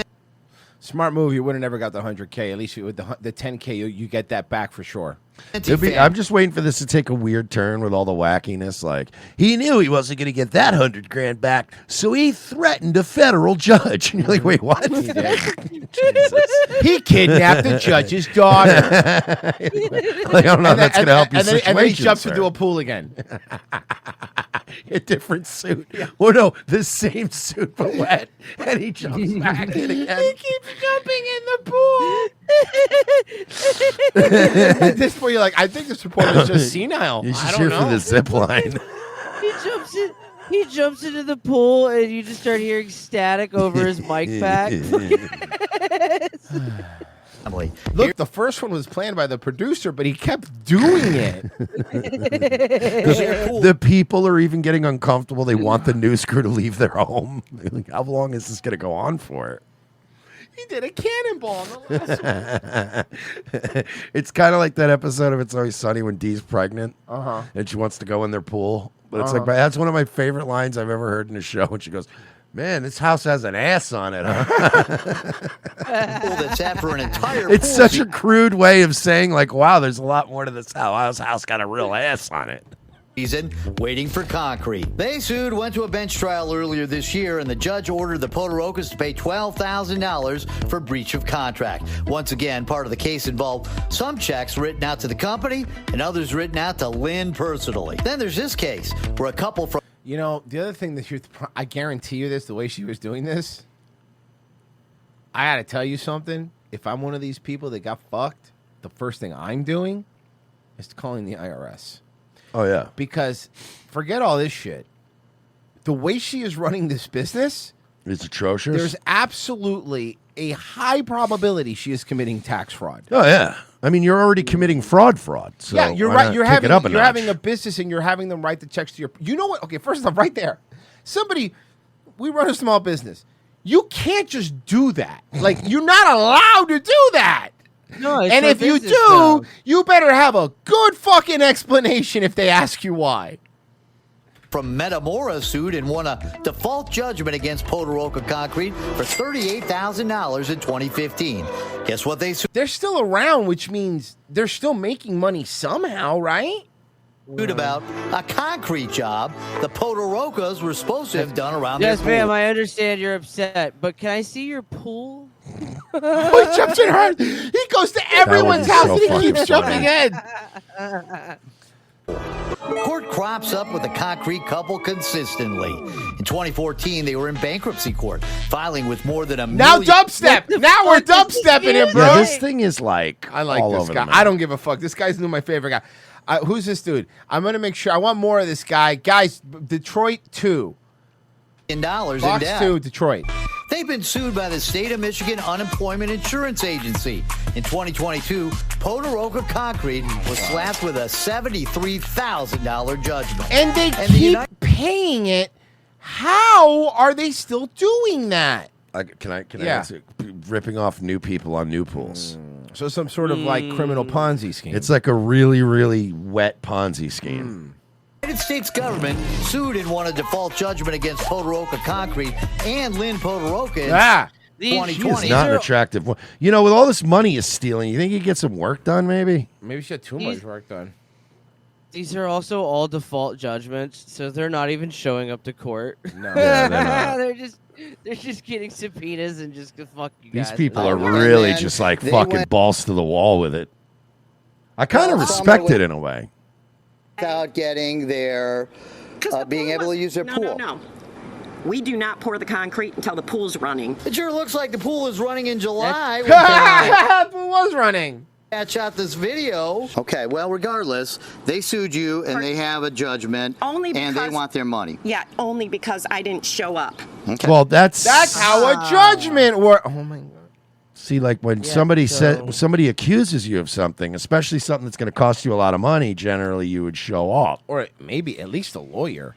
Smart move. You would have never got the 100K. At least with the 10K, you get that back for sure. I'm just waiting for this to take a weird turn with all the wackiness. Like, he knew he wasn't going to get that $100,000 back, so he threatened a federal judge. And you're like, wait, what? He did. He kidnapped the judge's daughter. Like, I don't know if that's going to help your situation. And then he jumps sir. into a pool again. A different suit. Or no, the same suit but wet. And he jumps back in again. He keeps jumping in the pool. At this point, you're like, I think this reporter is just senile. You should I shoot don't know. for the zip line. He jumps into the pool, and you just start hearing static over his mic pack. Look, the first one was planned by the producer, but he kept doing it. The people are even getting uncomfortable. They want the news crew to leave their home. Like, how long is this going to go on for? He did a cannonball in the last one. It's kind of like that episode of It's Always Sunny when Dee's pregnant Uh-huh. and she wants to go in their pool. But it's Uh-huh. like, that's one of my favorite lines I've ever heard in a show. And she goes, man, this house has an ass on it, huh? that's after an entire It's pool such a crude way of saying, like, wow, there's a lot more to this house. Wow, this house got a real ass on it. season waiting for concrete. They sued, went to a bench trial earlier this year, and the judge ordered the Podorokas to pay $12,000 for breach of contract. Once again, part of the case involved some checks written out to the company and others written out to Lynn personally. Then there's this case where a couple from... You know, the other thing that I guarantee you this, the way she was doing this, I got to tell you something. If I'm one of these people that got fucked, the first thing I'm doing is calling the IRS. Oh, yeah. Because forget all this shit. The way she is running this business, it's atrocious. There's absolutely a high probability she is committing tax fraud. Oh, yeah. I mean, you're already committing fraud. So yeah, you're why right. not You're kick it up a you're notch? having a business and you're having them write the checks to your. You know what? Okay, first off, right there, we run a small business. You can't just do that. Like, you're not allowed to do that. No, it's and for if you business, do, though. you better have a good fucking explanation if they ask you why. From Metamora sued and won a default judgment against Podoroka Concrete for $38,000 in 2015. Guess what they sued? They're still around, which means they're still making money somehow, right? About a concrete job the Podorokas were supposed to have done around Yes, their ma'am, pool. I understand you're upset, but can I see your pool? Oh, he jumps in her. He goes to everyone's house and he keeps jumping in. Court crops up with the concrete couple consistently. In 2014, they were in bankruptcy court, filing with more than a Now million. dubstep. Now we're dubstepping it, bro. Yeah, this thing is like I like all this over guy. the map. I don't give a fuck. This guy's my favorite guy. Who's this dude? I'm gonna make sure. I want more of this guy. Guys, Detroit 2. $2 Box in debt. 2, Detroit. They've been sued by the State of Michigan Unemployment Insurance Agency. In 2022, Podoroka Concrete was slapped with a $73,000 judgment. And they the keep paying it. How are they still doing that? Can I Yeah. answer? Ripping off new people on new pools. So some sort of like criminal Ponzi scheme. It's like a really, really wet Ponzi scheme. The United States government sued and won a default judgment against Podoroka Concrete and Lynn Podoroka in She is 2020. not an attractive one. You know, with all this money he's stealing, you think he'd get some work done, maybe? Maybe she had too much work done. These are also all default judgments, so they're not even showing up to court. No, Yeah, they're not. they're just getting subpoenas and just go fuck you These guys. people are Yeah, really man. just like They fucking went- balls to the wall with it. I kind of respect it in a way. Without getting their, being able to use their pool. No. We do not pour the concrete until the pool's running. It sure looks like the pool is running in July. The pool was running. Shot this video. Okay, well, regardless, they sued you and they have a judgment, Only and they because- want their money. Yeah, only because I didn't show up. Okay. Well, that's how a judgment works. Oh my god. See, like when Yeah, somebody so- somebody accuses you of something, especially something that's going to cost you a lot of money, generally you would show off. Or maybe at least a lawyer.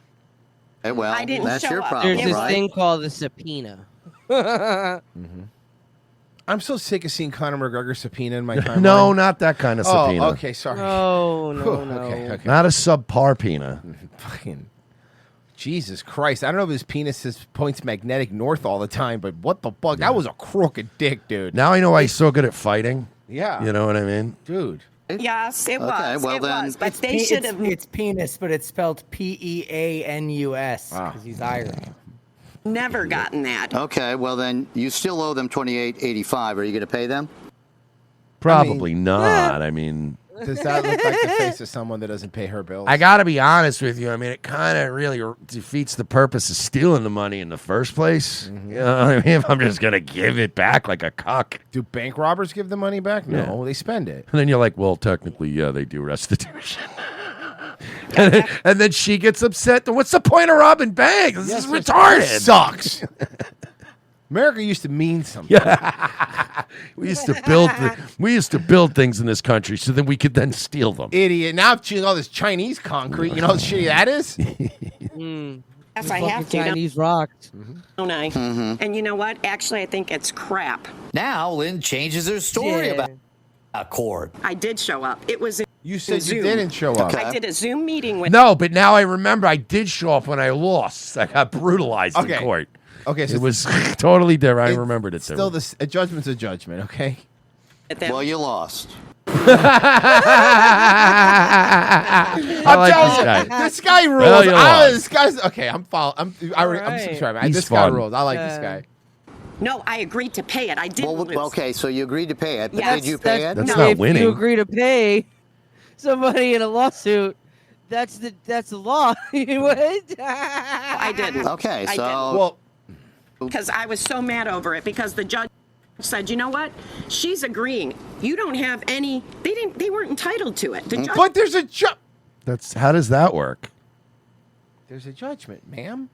Well, I didn't that's show your up. problem, There's this right? thing called the subpoena. I'm so sick of seeing Conor McGregor subpoena in my timeline. No, not that kind of subpoena. Oh, okay, sorry. No, no, Whew, no. Okay. Not a subpar pena. Fucking Jesus Christ. I don't know if his penis points magnetic north all the time, but what the fuck? That was a crooked dick, dude. Now I know why he's so good at fighting. Yeah. You know what I mean? Dude. Yes, it was. well it then- was. But they should have. It's penis, but it's spelled Peanus Ah. because he's Irish. Never gotten that. Okay, well then you still owe them $28.85. Are you going to pay them? Probably not. I mean, Does that look like the face of someone that doesn't pay her bills? I got to be honest with you. I mean, it kind of really defeats the purpose of stealing the money in the first place. Mm-hmm. You know what I mean? If I'm just going to give it back like a cuck. Do bank robbers give the money back? No, they spend it. And then you're like, well, technically, yeah, they do restitution. and then she gets upset. What's the point of robbing banks? This Yes, is it retarded. sucks. America used to mean something. Yeah. we used to build things in this country so that we could then steal them. Idiot. Now I'm choosing all this Chinese concrete. You know how shitty that is? Yes, I have to. Chinese rocked. Don't I? And you know what? Actually, I think it's crap. Now Lynn changes her story Yeah. about a court. I did show up. It was. You in said you Zoom. didn't show up. I did a Zoom meeting with. No, but now I remember I did show up when I lost. I got brutalized in Okay. court. Okay, so it was totally different. I It- remembered it. Still, a judgment's a judgment, okay? Well, you lost. I like telling this you, guy. This guy rules. Well, you lost. This guy's okay. I'm following. I'm sorry, man. He's This guy fun. rules. I like this guy. No, I agreed to pay it. I didn't lose. Okay, so you agreed to pay it, but Yes, did you pay it? That's No, not if winning. you agree to pay somebody in a lawsuit, that's the law. What? I didn't. Okay, I so didn't. Well, because I was so mad over it because the judge said, you know what? She's agreeing. You don't have any. They weren't entitled to it. The judge but there's a That's how does that work? there's a judgment, ma'am.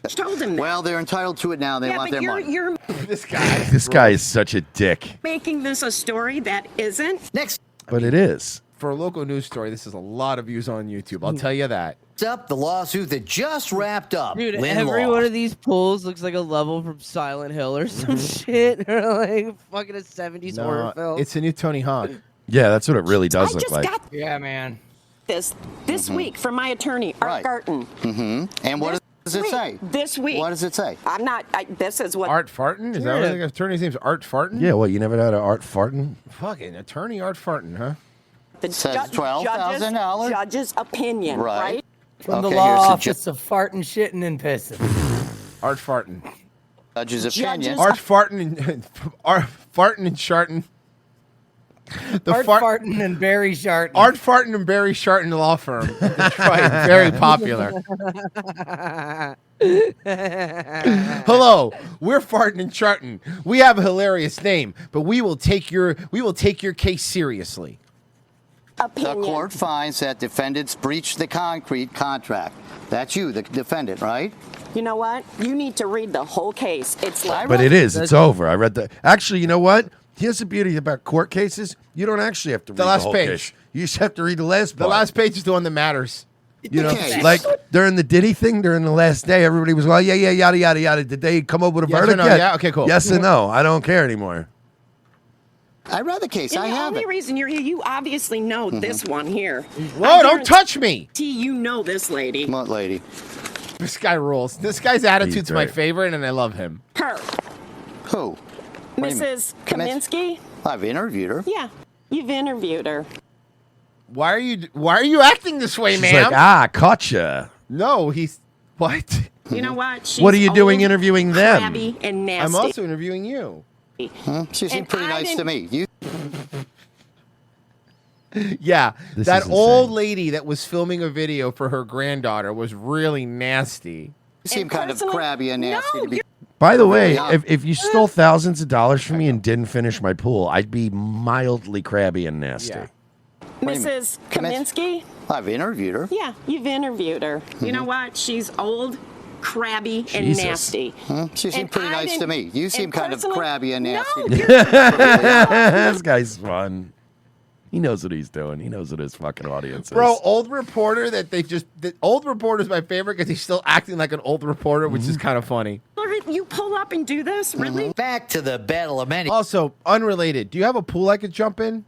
told him that. well, they're entitled to it now. They yeah, want but their money. you're This guy. This guy is such a dick, making this a story that isn't. Next but it is. For a local news story, this is a lot of views on YouTube. I'll tell you that. up the lawsuit that just wrapped up. Dude, Lynn every Law. one of these pools looks like a level from Silent Hill or some shit, or like fucking a 70s horror No, film. it's a new Tony Hawk. Yeah, that's what it really does I look just like. got Yeah, man. this week from my attorney, Art Garten. Mm-hmm. And what does it say? This week. What does it say? I'm not. this is what. Art Farton? Is that what the attorney's name's Art Farton? Yeah, well, you never had an Art Farton? Fucking attorney Art Farton, huh? The Says $12,000? Judge's opinion, right? From the Okay, law here's the office of farting, shitting, and pissing. Art Farton. Judge's opinion. Art Farton and Art Farton and Sharton. Art Farton and Barry Sharton. Art Farton and Barry Sharton law firm in Detroit. Very popular. Hello, we're Farton and Sharton. We have a hilarious name, but we will take your case seriously. The court finds that defendants breached the concrete contract. That's you, the defendant, right? You know what? You need to read the whole case. It's like. But it is. It's over. I read that. Actually, you know what? Here's the beauty about court cases. You don't actually have to read the last whole page. case. You just have to read the last The part. last page is the one that matters. You know, Okay. like during the Diddy thing, during the last day, everybody was, well, yeah, yada, yada, yada. Did they come up with a Yes or verdict no? yet? Yeah? Okay, cool. Yes and no. I don't care anymore. I read the case. And I the have only it. reason you're here, you obviously know this one here. Whoa, don't touch me. You know this lady. What lady? This guy rules. This guy's attitude's He's my great. favorite, and I love him. Her. Who? Wait a minute. Mrs. Kaminsky? I've interviewed her. Yeah, you've interviewed her. Why are you acting this way, She's ma'am? like, caught ya. No, he's what? You know what? She's What are you doing old, interviewing them? crabby, and nasty. I'm also interviewing you. She seemed And pretty I nice to didn't- me. You Yeah, This that is old insane. lady that was filming a video for her granddaughter was really nasty. seem kind of personally- crabby and nasty No, to be. By the way, if you stole thousands of dollars from me and didn't finish my pool, I'd be mildly crabby and nasty. Yeah. Mrs. Kaminsky? I've interviewed her. Yeah, you've interviewed her. You know what? She's old, crabby, and Jesus. nasty. She seemed And pretty I nice to didn't- me. You seem and kind of personally- crabby and nasty. No, This guy's fun. He knows what he's doing. He knows what his fucking audience is. Bro, old reporter the old reporter's my favorite because he's still acting like an old reporter, which is kind of funny. You pull up and do this? Really? Back to the Battle of Many. Also, unrelated, do you have a pool I could jump in?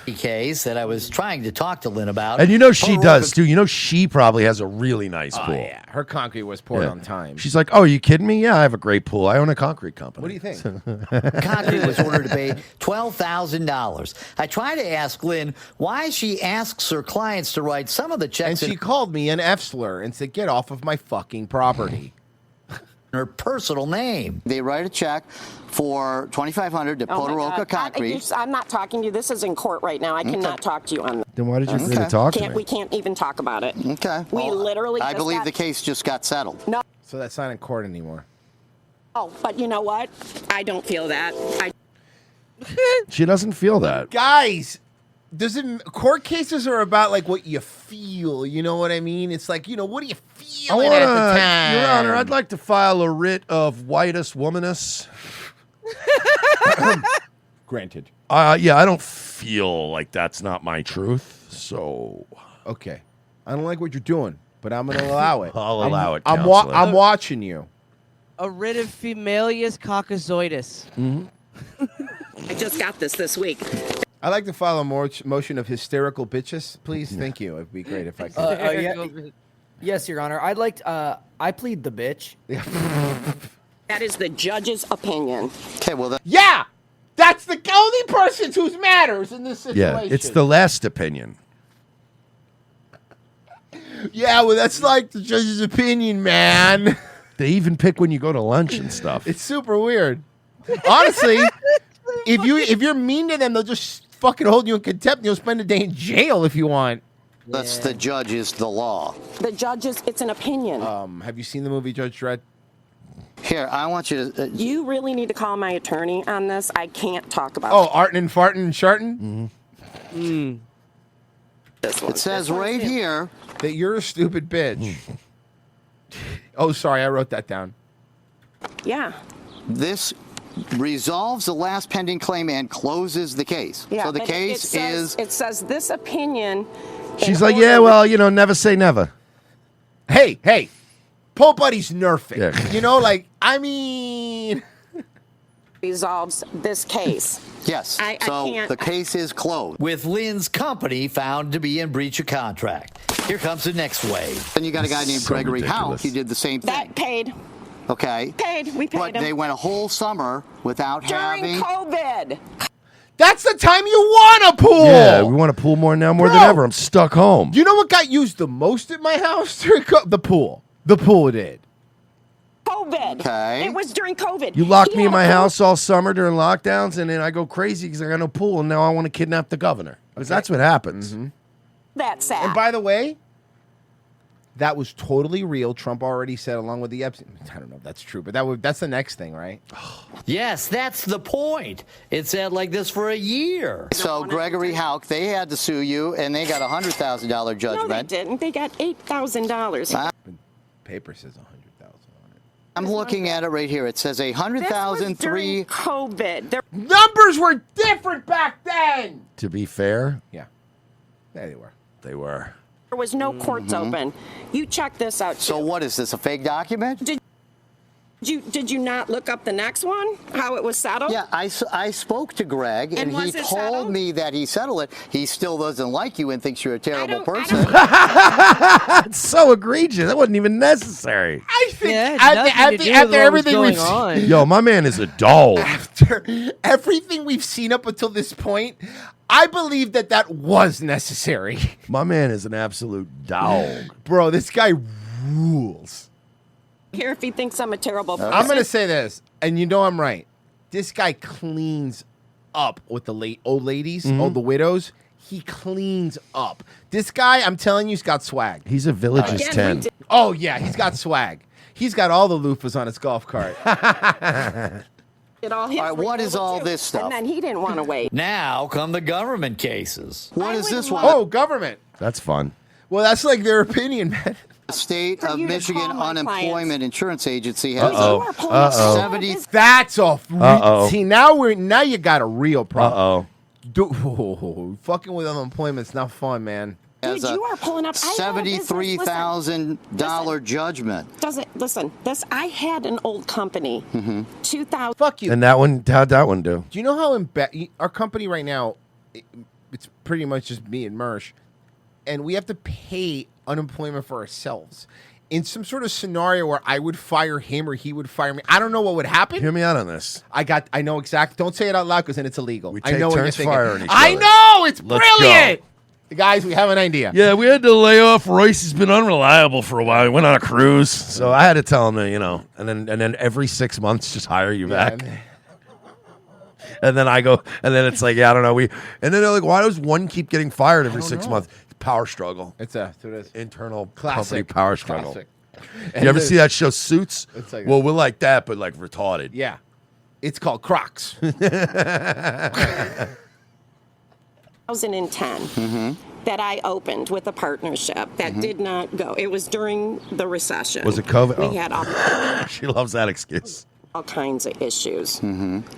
Case that I was trying to talk to Lynn about. And you know she does too. You know she probably has a really nice pool. Yeah, her concrete was poured Yeah. on time. She's like, "Oh, are you kidding me? Yeah, I have a great pool. I own a concrete company." What do you think? Concrete was ordered to pay $12,000. I try to ask Lynn why she asks her clients to write some of the And checks she called me an F slur and said, "Get off of my fucking property." her personal name. They write a check for $2,500 to Oh my Podoroka God. Concrete. I'm not talking to you. This is in court right now. I cannot talk to you on this. Then why did you agree to talk to me? We can't even talk about it. Okay. We literally I just believe got- the case just got settled. No. So that's not in court anymore. Oh, but you know what? I don't feel that. She doesn't feel that. Guys, court cases are about like what you feel, you know what I mean? It's like, what do you feel at the time? Your Honor, I'd like to file a writ of whitest womaness. Granted. Yeah, I don't feel like that's not my truth. So okay, I don't like what you're doing, but I'm going to allow it. I'll allow it, I'm counselor. watching you. A writ of Femalius caucasoidis. I just got this week. I'd like to file a motion of hysterical bitches, please. Thank you. It'd be great if I could. Yes, Your Honor. I'd like to, I plead the bitch. That is the judge's opinion. Okay, well, Yeah! That's the only person who matters in this situation. yeah, it's the last opinion. Yeah, well, that's like the judge's opinion, man. They even pick when you go to lunch and stuff. It's super weird. Honestly, if you're mean to them, they'll just fucking hold you in contempt and you'll spend a day in jail if you want. That's the judge is the law. The judge's, it's an opinion. Have you seen the movie Judge Dredd? Here, I want you to... You really need to call my attorney on this. I can't talk about Oh, Artin and Fartin and Shartin? this one. It says right here... That you're a stupid bitch. Oh, sorry, I wrote that down. Yeah. This resolves the last pending claim and closes the case. Yeah, so the but case is... It says this opinion... She's like, yeah, well, never say never. Hey, Pope Buddy's nerfing. Yeah. I mean... resolves this case. Yes. I so can't... the case is closed. With Lynn's company found to be in breach of contract. Here comes the next wave. Then you got a guy named So Gregory Howe. ridiculous. He did the same thing. That paid. Okay. We paid But him. they went a whole summer without During having... COVID. That's the time you want a pool! Yeah, we want a pool more now more than ever. I'm stuck home. You know what got used the most at my house? The pool. The pool did. COVID. Okay. It was during COVID. You locked He me in had my a pool. house all summer during lockdowns, and then I go crazy because I got no pool, and now I want to kidnap the governor. Because that's what happens. That's sad. And by the way, that was totally real. Trump already said, along with the Epstein. I don't know if that's true, but that's the next thing, right? Yes, that's the point. It's had like this for a year. So Gregory Howe, they had to sue you, and they got a $100,000 No, they judgment. didn't. They got $8,000. Paper says 100,000 on it. I'm looking at it right here. It says This was during COVID. There Numbers were different back then. To be fair, Yeah, they were. they were. was no courts open. You check this out. So too. what is this, a fake document? Did you not look up the next one? How it was settled? Yeah, I spoke to Greg, and he was it told settled? me that he settled it. He still doesn't like you and thinks you're a terrible person. It's so egregious. That wasn't even necessary. I think Yeah, it had nothing to do with after what was everything we've going on. Yo, my man is a dog. after everything we've seen up until this point, I believe that was necessary. My man is an absolute dog. Bro, this guy rules. Here, if he thinks I'm a terrible person. I'm going to say this, and you know I'm right. This guy cleans up with the old ladies, all the widows. He cleans up. This guy, I'm telling you, he's got swag. He's a village's 10. Oh, yeah, he's got swag. He's got all the loofahs on his golf cart. It all his All right, what is all too. this stuff? And then he didn't want to wait. Now come the government cases. What is this one? Oh, government. That's fun. Well, that's like their opinion, man. The State of you to Michigan call my Unemployment Insurance Agency has Uh-oh. 70. That's a Uh-oh. see now you got a real problem. Uh-oh. Fucking with unemployment's not fun, man. Has Dude, a you are pulling up. I had a business- $73,000 judgment. Doesn't listen. This I had an old company. 2000. Fuck you. And that one, how'd that one do? Do you know how our company right now? It's pretty much just me and Mersh, and we have to pay unemployment for ourselves. In some sort of scenario where I would fire him or he would fire me, I don't know what would happen. Hear me out on this. I know exactly. Don't say it out loud because then it's illegal. We I take know what you're turns thinking. firing each I other. know it's Let's brilliant. Guys, we have an idea. Yeah, we had to lay off Royce. He's been unreliable for a while. He went on a cruise, so I had to tell him that, and then every 6 months just hire you back. And then I go, and then it's like, yeah, I don't know. And then they're like, why does one keep getting fired every 6 months? Power struggle. It's it is. Internal Classic. company power struggle. Classic. You ever see that show Suits? It's like well, we're like that, but like retarded. Yeah. It's called Crocs. 2010 that I opened with a partnership that did not go. It was during the recession. Was it COVID? We had all She loves that excuse. kinds of issues.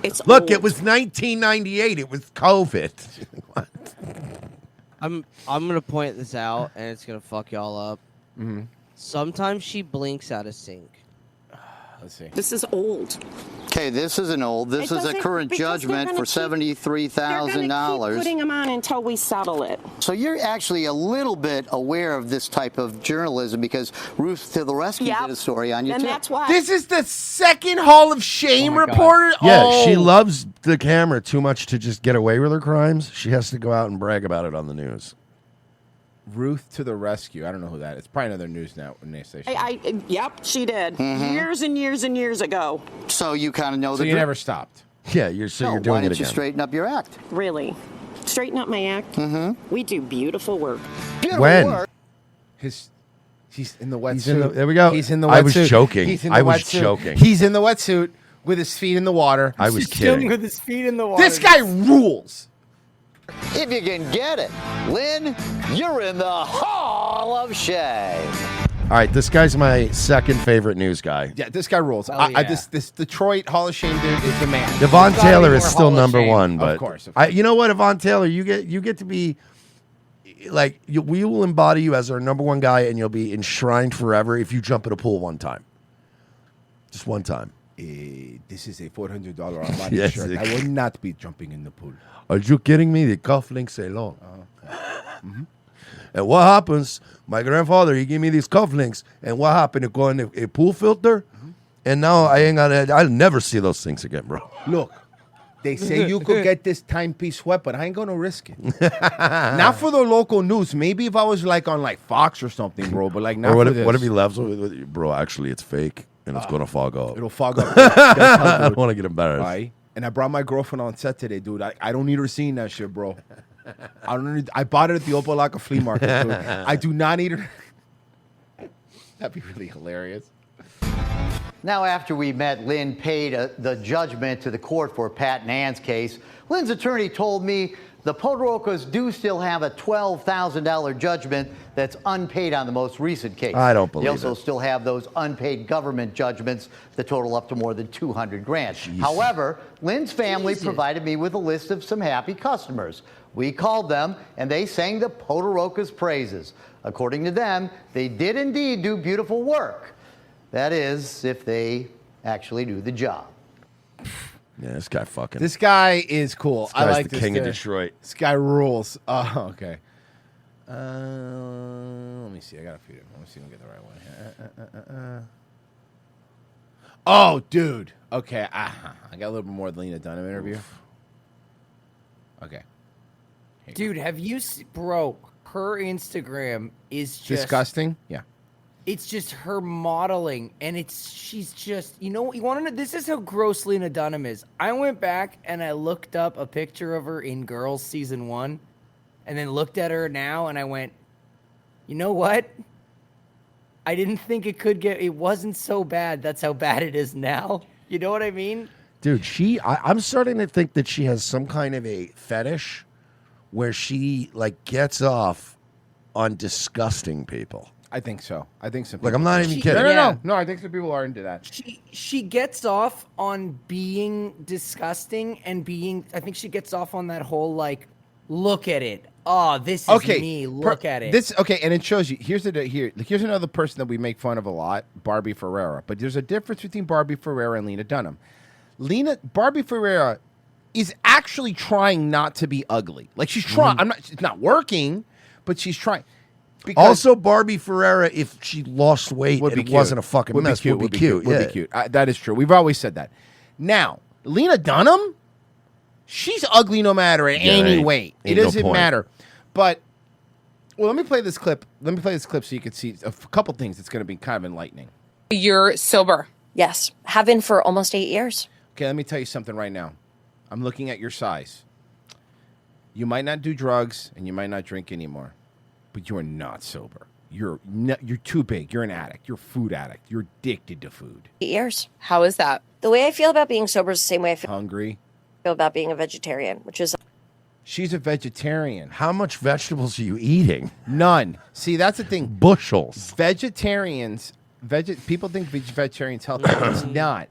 It's Look, old. it was 1998. It was COVID. I'm gonna point this out, and it's gonna fuck y'all up. Sometimes she blinks out of sync. Let's see. This is old. Okay, this isn't old. This It is a doesn't- current because they're judgment gonna for keep- They're $73,000. gonna keep putting them on until we settle it. So you're actually a little bit aware of this type of journalism because Ruth to the Rescue Yep. did a story on you And too. that's why. This is the second Hall of Shame reporter. Yeah, Oh. she loves the camera too much to just get away with her crimes. She has to go out and brag about it on the news. Ruth to the rescue. I don't know who that is. Probably another news station. Yep, she did. Mm-hmm. Years and years and years ago. So you kind of know So the you never stopped. Yeah, you're doing why it didn't again. you straighten up your act? Really. Straighten up my act. We do beautiful work. Beautiful When? work. He's in the wetsuit. He's in the- there we go. He's in the wetsuit. I was joking. He's in I the was wetsuit. joking. He's in the wetsuit with his feet in the water. I was Still kidding. with his feet in the water. This guy rules. If you can get it, Lynn, you're in the Hall of Shame. All right, this guy's my second favorite news guy. Yeah, this guy rules. yeah. This Detroit Hall of Shame dude is the man. Devon Gotta Taylor be is more still Hall of number Shame. one, but of course. you know what, Devon Taylor, you get to be like we will embody you as our number one guy, and you'll be enshrined forever if you jump in a pool one time, just one time. This is a $400 Armani Yes, shirt. it- I will not be jumping in the pool. Are you kidding me? The cufflinks say long. And what happens? My grandfather, he gave me these cufflinks, and what happened? It go in a pool filter, and now I'll never see those things again, bro. Look, they say you could get this timepiece wet, but I ain't gonna risk it. Not for the local news. Maybe if I was like on like Fox or something, bro. But like not Or what for if, this. what if he laughs with you? Bro, actually, it's fake, and it's going to fog up. It'll fog up. I don't want to get embarrassed. Right? And I brought my girlfriend on set today, dude. I don't need her seeing that shit, bro. I bought it at the Opalaka flea market, dude. I do not need her. That'd be really hilarious. Now, after we met, Lynn paid the judgment to the court for Pat and Ann's case. Lynn's attorney told me the Podorokas do still have a $12,000 judgment that's unpaid on the most recent case. I don't believe They also it. still have those unpaid government judgments that total up to more than $200,000. However, Lynn's family provided me with a list of some happy customers. We called them, and they sang the Podorokas' praises. According to them, they did indeed do beautiful work. That is, if they actually do the job. Yeah, this guy fucking. This guy is cool. This I guy's like the this king of dude. Detroit. This guy rules. Oh, okay. Let me see. I got to feed him. Let me see if I get the right one. Oh, dude. Okay. I got a little bit more of the Lena Dunham interview. Okay. Dude, have you bro, her Instagram is just Disgusting? Yeah. It's just her modeling, and she's just, you want to know, this is how gross Lena Dunham is. I went back and I looked up a picture of her in Girls Season 1, and then looked at her now, and I went, you know what? I didn't think it could get. It wasn't so bad. That's how bad it is now. You know what I mean? Dude, I'm starting to think that she has some kind of a fetish where she like gets off on disgusting people. I think so. I think some. Like, I'm not even kidding. No. I think some people are into that. She gets off on being disgusting and being. I think she gets off on that whole like, look at it. Oh, this is me. Look at it. This and it shows you. Here's another person that we make fun of a lot, Barbie Ferreira. But there's a difference between Barbie Ferreira and Lena Dunham. Barbie Ferreira is actually trying not to be ugly. Like she's trying. It's not working, but she's trying. Also, Barbie Ferreira, if she lost weight and wasn't a fucking mess, would be cute. Would be cute. That is true. We've always said that. Now, Lena Dunham, she's ugly no matter any weight. It doesn't matter. But let me play this clip. Let me play this clip so you can see a couple things that's going to be kind of enlightening. You're sober. Yes. Have been for almost 8 years. Okay, let me tell you something right now. I'm looking at your size. You might not do drugs and you might not drink anymore, but you are not sober. You're too big. You're an addict. You're a food addict. You're addicted to food. 8 years. How is that? The way I feel about being sober is the same way I feel Hungry. about being a vegetarian, which is She's a vegetarian. How much vegetables are you eating? None. See, that's the thing. Bushels. Vegetarians, people think vegetarians healthy. It's not.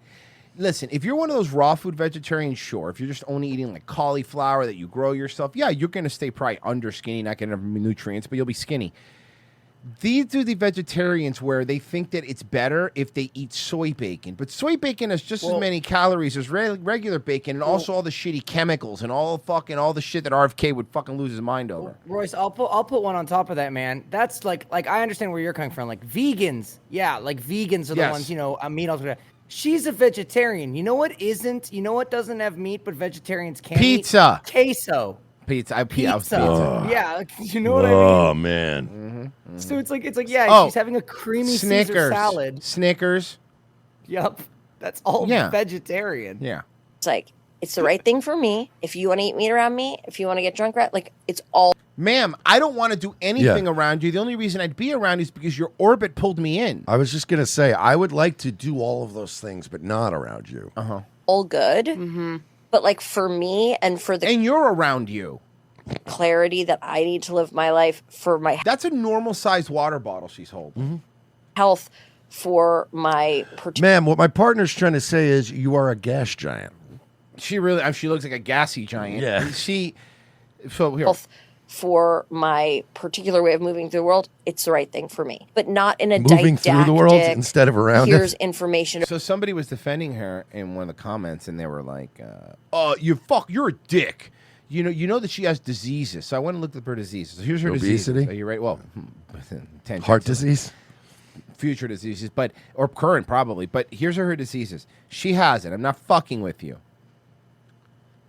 Listen, if you're one of those raw food vegetarians, sure. If you're just only eating like cauliflower that you grow yourself, yeah, you're going to stay probably under skinny, not going to have nutrients, but you'll be skinny. These are the vegetarians where they think that it's better if they eat soy bacon. But soy bacon has just as many calories as regular bacon and also all the shitty chemicals and all the shit that RFK would fucking lose his mind over. Royce, I'll put one on top of that, man. That's like I understand where you're coming from. Like vegans, yeah, like vegans are the ones, meat alternate. She's a vegetarian. You know what isn't? You know what doesn't have meat but vegetarians can't Pizza. eat? Queso. Pizza. Pizza. Yeah, you know what I mean? Oh man. So it's like she's having a creamy Snickers. Caesar salad. Snickers. Yup. That's all vegetarian. Yeah. It's like it's the right thing for me. If you want to eat meat around me, if you want to get drunk around, like it's all. Ma'am, I don't want to do anything around you. The only reason I'd be around you is because your orbit pulled me in. I was just going to say, I would like to do all of those things, but not around you. Uh-huh. All good. Mm-hmm. But like for me and for the. And you're around you. Clarity that I need to live my life for my. That's a normal sized water bottle she's holding. Health for my. Ma'am, what my partner's trying to say is you are a gas giant. She looks like a gassy giant. Yeah. So here. Health for my particular way of moving through the world, it's the right thing for me, but not in a moving through the world instead of around here's it. Information. So somebody was defending her in one of the comments, and they were like, "Oh, you're a dick." You know that she has diseases. So I went and looked up her diseases. So here's her Obesity? diseases. Are you right? Well, Heart disease? Future diseases, or current probably. But here's her diseases. She has it. I'm not fucking with you.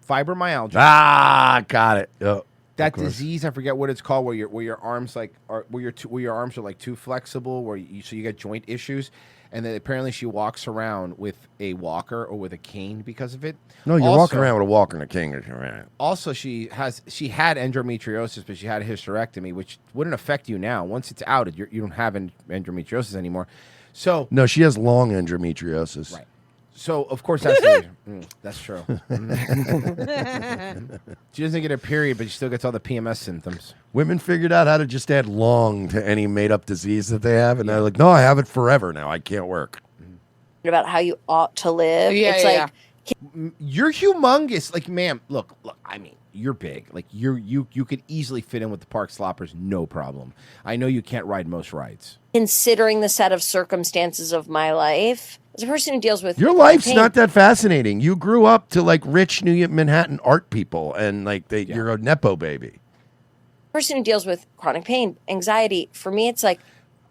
Fibromyalgia. Ah, got it. Oh, that disease, I forget what it's called, where your arms where your arms are like too flexible, so you get joint issues. And then apparently she walks around with a walker or with a cane because of it. No, you're walking around with a walker and a cane. Also, she had endometriosis, but she had a hysterectomy, which wouldn't affect you now. Once it's outed, you don't have endometriosis anymore. So no, she has long endometriosis. Right. So of course that's that's true. She doesn't get a period, but she still gets all the PMS symptoms. Women figured out how to just add long to any made-up disease that they have, and they're like, "No, I have it forever now. I can't work." About how you ought to live. It's you're humongous. Like, ma'am, look. I mean, you're big. Like, you could easily fit in with the Park Sloppers, no problem. I know you can't ride most rides. Considering the set of circumstances of my life, as a person who deals with your life's not that fascinating. You grew up to like rich New York Manhattan art people, and like you're a nepo baby. Person who deals with chronic pain, anxiety. For me, it's like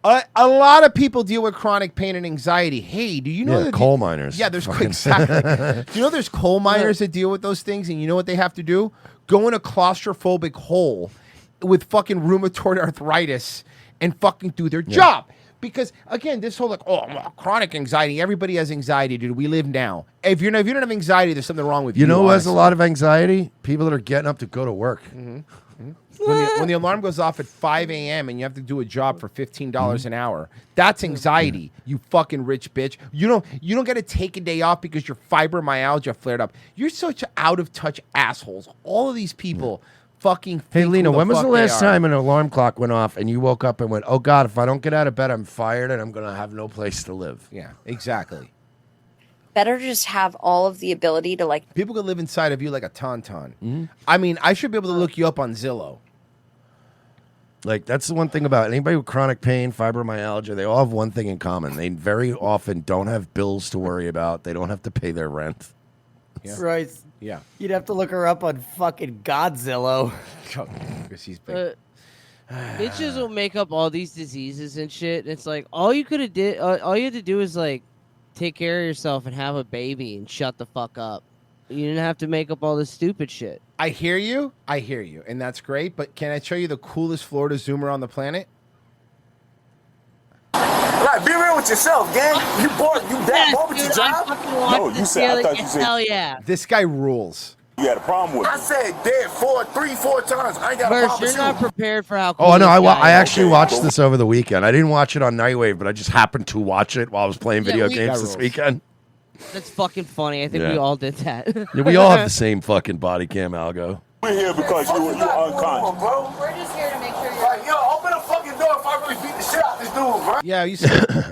a lot of people deal with chronic pain and anxiety. Hey, do you know that coal miners? Yeah, there's exactly. Do you know there's coal miners that deal with those things, and you know what they have to do? Go in a claustrophobic hole with fucking rheumatoid arthritis and fucking do their job. Because again, this whole chronic anxiety. Everybody has anxiety, dude. We live now. If you don't have anxiety, there's something wrong with you. You know who has a honestly. lot of anxiety? People that are getting up to go to work. When the alarm goes off at 5 a.m. and you have to do a job for $15 an hour, that's anxiety. You fucking rich bitch. You don't get to take a day off because your fibromyalgia flared up. You're such out of touch assholes. All of these people fucking. Hey, think Lena, who when was fuck the they last are. time an alarm clock went off and you woke up and went, "Oh God, if I don't get out of bed, I'm fired and I'm gonna have no place to live"? Yeah, exactly. Better to just have all of the ability to like. People could live inside of you like a tauntaun. I mean, I should be able to look you up on Zillow. Like, that's the one thing about anybody with chronic pain, fibromyalgia, they all have one thing in common. They very often don't have bills to worry about. They don't have to pay their rent. Right. Yeah. You'd have to look her up on fucking Godzilla. Because he's big. Bitches will make up all these diseases and shit. And it's like all you could have did, all you had to do is like take care of yourself and have a baby and shut the fuck up. You didn't have to make up all this stupid shit. I hear you, and that's great. But can I show you the coolest Florida Zoomer on the planet? Right, be real with yourself, gang. You bored? You that bored with your job? No, you said. I thought you said. Hell yeah. This guy rules. You had a problem with it. I said dead 3-4 times. I ain't got a Verse, problem you're with not you. prepared for how cool Oh no, this guy I is. actually watched this over the weekend. I didn't watch it on Nightwave, but I just happened to watch it while I was playing video games this weekend. That's fucking funny. I think Yeah. we all did that. Yeah, we all have the same fucking body cam, Algo. We're here because you're unconscious. Bro. We're just here to make sure you're like, yo, open the fucking door if I really beat the shit out this dude, bro. Yeah,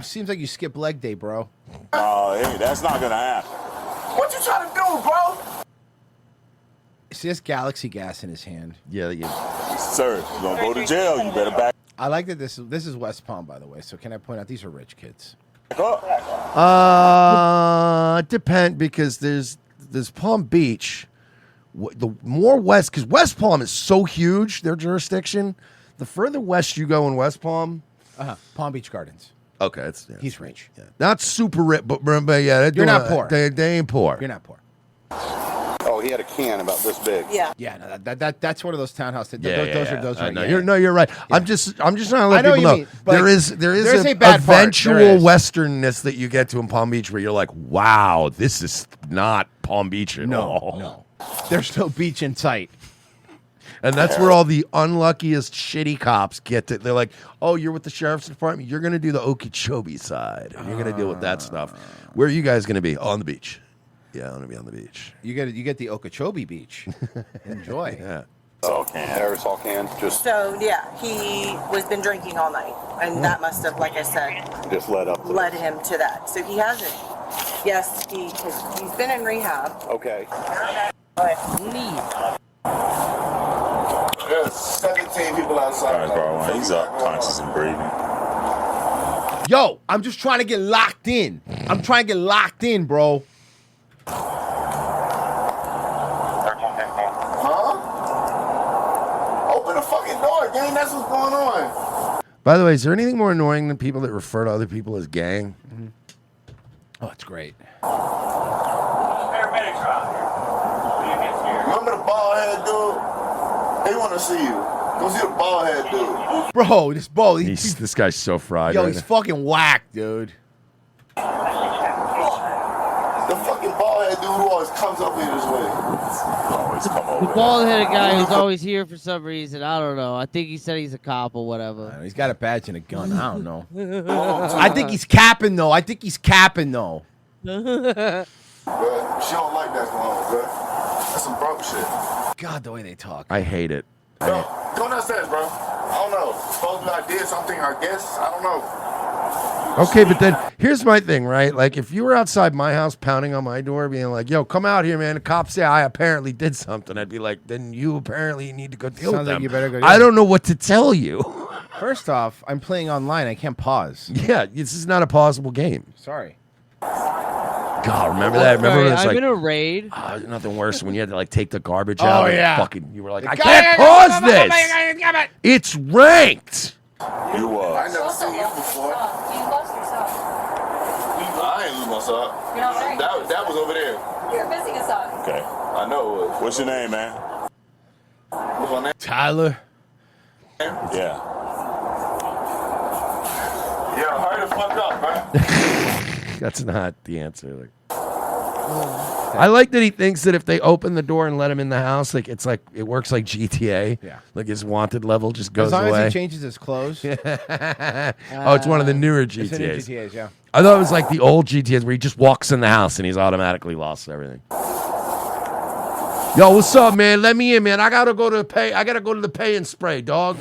seems like you skip leg day, bro. Hey, that's not gonna happen. What you trying to do, bro? See this Galaxy gas in his hand. Yeah, Sir, you're gonna go to jail. You better back. I like that this is West Palm, by the way. So can I point out these are rich kids? Depend because there's Palm Beach. The more west, because West Palm is so huge, their jurisdiction. The further west you go in West Palm, Palm Beach Gardens. Okay, He's rich. Not super rich, but yeah, You're not poor. They ain't poor. You're not poor. Oh, he had a can about this big. Yeah. Yeah, no, that's one of those townhouses. Those are. No, yeah. you're right. I'm just trying to I let know people what know you mean, but there is there's a a bad part. eventual There is. westernness that you get to in Palm Beach where you're like, wow, this is not Palm Beach at all. No. There's no beach in sight. And that's where all the unluckiest shitty cops get to. They're like, oh, you're with the sheriff's department. You're going to do the Okeechobee side. And you're going to deal with that stuff. Where are you guys going to be? Oh, on the beach. Yeah, I'm going to be on the beach. You get the Okeechobee Beach. Enjoy. Yeah. Aerosol can. Just So yeah, he was been drinking all night, and that must have, like I said, just led up. led him to that. So he hasn't. Yes, he's been in rehab. Okay. There's 17 people outside. Bro, he's up, conscious and breathing. Yo, I'm just trying to get locked in. Bro. Huh? Open the fucking door, gang. That's what's going on. By the way, is there anything more annoying than people that refer to other people as gang? Oh, it's great. Remember the bald head dude? They want to see you. Go see the bald head dude. Bro, this ball. This guy's so fried. Yo, right he's now. fucking whack, dude. The fucking bald head dude who always comes up here this way. Always come over. The bald-headed guy who's always here for some reason. I don't know. I think he said he's a cop or whatever. He's got a badge and a gun. I don't know. I think he's capping though. But she don't like that going on, bro. That's some broke shit. God, the way they talk. I hate it. Bro, go downstairs, bro. I don't know. Supposedly I did something, I guess. I don't know. Okay, but then here's my thing, right? Like, if you were outside my house pounding on my door, being like, yo, come out here, man. The cops say I apparently did something. I'd be like, then you apparently need to go deal with Sounds like them. you better go. I don't know what to tell you. First off, I'm playing online. I can't pause. Yeah, this is not a pausable game. Sorry. God, remember that? Remember Sorry, it's I'm like in a raid. nothing worse when you had to like take the garbage Oh, out. and yeah. Fucking, you were like, I can't pause this. It's ranked. You was. I never seen you before. You lost yourself. I ain't lose my sock. You're not right. That was over there. You're missing a sock. Okay. I know it was. What's your name, man? What's my name? Tyler. Yeah. Yeah, hurry the fuck up, man. That's not the answer. Like, I like that he thinks that if they open the door and let him in the house, like it works like GTA. Yeah. Like his wanted level just goes As long away. as he changes his clothes. Oh, it's one of the newer It's GTAs. the new GTAs, yeah. I thought it was like the old GTAs where he just walks in the house and he's automatically lost everything. Yo, what's up, man? Let me in, man. I gotta go to the pay and spray, dog.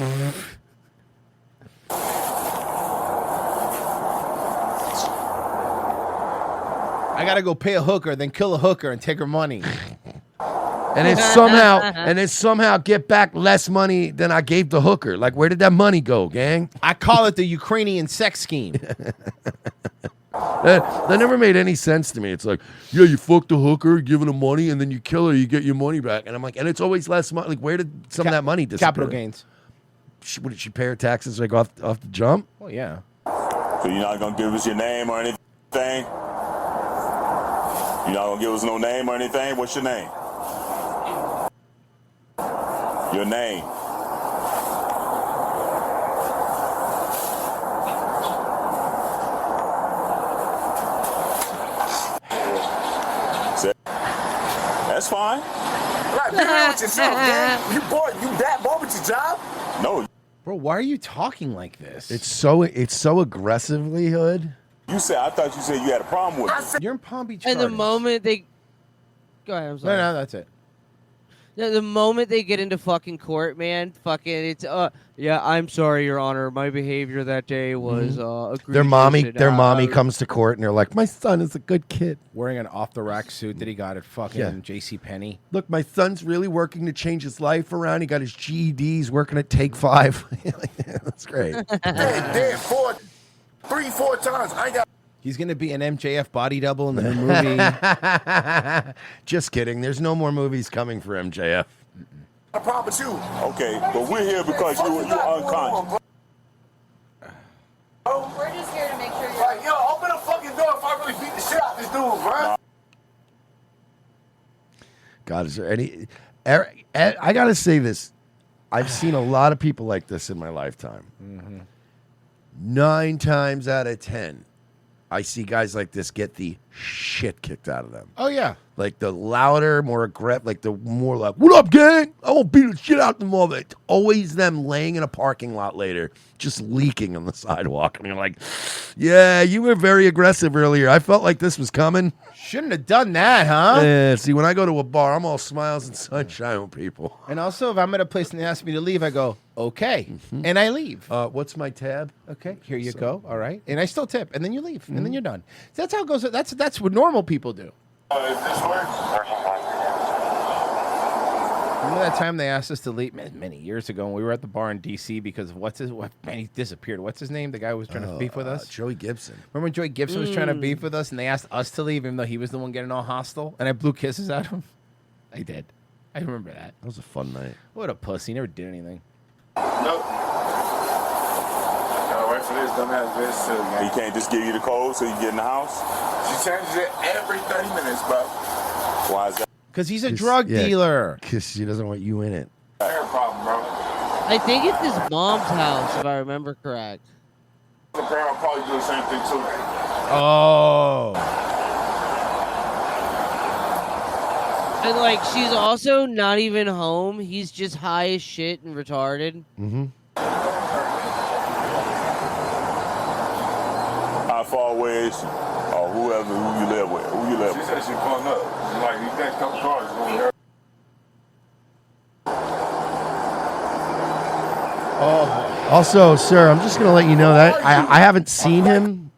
I gotta go pay a hooker, then kill a hooker and take her money. And then somehow get back less money than I gave the hooker. Like, where did that money go, gang? I call it the Ukrainian sex scheme. That never made any sense to me. It's like, yeah, you fuck the hooker, giving her money, and then you kill her, you get your money back. And I'm like, and it's always less money. Like, where did some of that money disappear? Capital gains. What, did she pay her taxes like off the jump? Well, yeah. So you're not gonna give us your name or anything? You're not gonna give us no name or anything? What's your name? Your name. That's fine. Right, be real with yourself, man. You that bored with your job? No. Bro, why are you talking like this? It's so aggressively hood. You said, I thought you said you had a problem with it. You're in Palm Beach And the Gardens. moment they go ahead, I'm sorry. No, that's it. The moment they get into fucking court, man, it's yeah, I'm sorry, Your Honor. My behavior that day was egregious. Their mommy and, comes to court and they're like, my son is a good kid. Wearing an off-the-rack suit that he got at fucking J.C. Penney. Look, my son's really working to change his life around. He got his GEDs, working at Take 5. That's great. Dead 4 times. I got. He's going to be an MJF body double in the new movie. Just kidding. There's no more movies coming for MJF. I promise you. Okay, but we're here because you're unconscious. We're just here to make sure you're. Like, yo, open the fucking door if I really beat the shit out this dude, bro. God, is there any... I got to say this. I've seen a lot of people like this in my lifetime. 9 times out of 10, I see guys like this get the shit kicked out of them. Oh, yeah. Like the louder, more aggressive, like the more like, what up, gang? I won't beat the shit out of them all. It's always them laying in a parking lot later, just leaking on the sidewalk. And you're like, yeah, you were very aggressive earlier. I felt like this was coming. Shouldn't have done that, huh? Yeah, see, when I go to a bar, I'm all smiles and sunshine with people. And also, if I'm at a place and they ask me to leave, I go, okay. And I leave. What's my tab? Okay, here you go. All right. And I still tip. And then you leave. And then you're done. That's how it goes. That's what normal people do. Is this work? Remember that time they asked us to leave many years ago when we were at the bar in D.C. because of man, he disappeared. What's his name? The guy who was trying to beef with us? Joey Gibson. Remember when Joey Gibson was trying to beef with us and they asked us to leave even though he was the one getting all hostile? And I blew kisses at him? I did. I remember that. That was a fun night. What a pussy. He never did anything. Nope. Gotta wait for this dumbass bitch to. He can't just give you the code so you get in the house? She changes it every 30 minutes, bro. Why is that? Because he's a drug dealer. Because she doesn't want you in it. Hair problem, bro. I think it's his mom's house, if I remember correct. The parent will probably do the same thing too. Oh. And like, she's also not even home. He's just high as shit and retarded. How far away is she? Or who you live with? Who you live She with? said she pulling up. She's like, these next couple cars going there. Also, sir, I'm just going to let you know that I haven't seen him.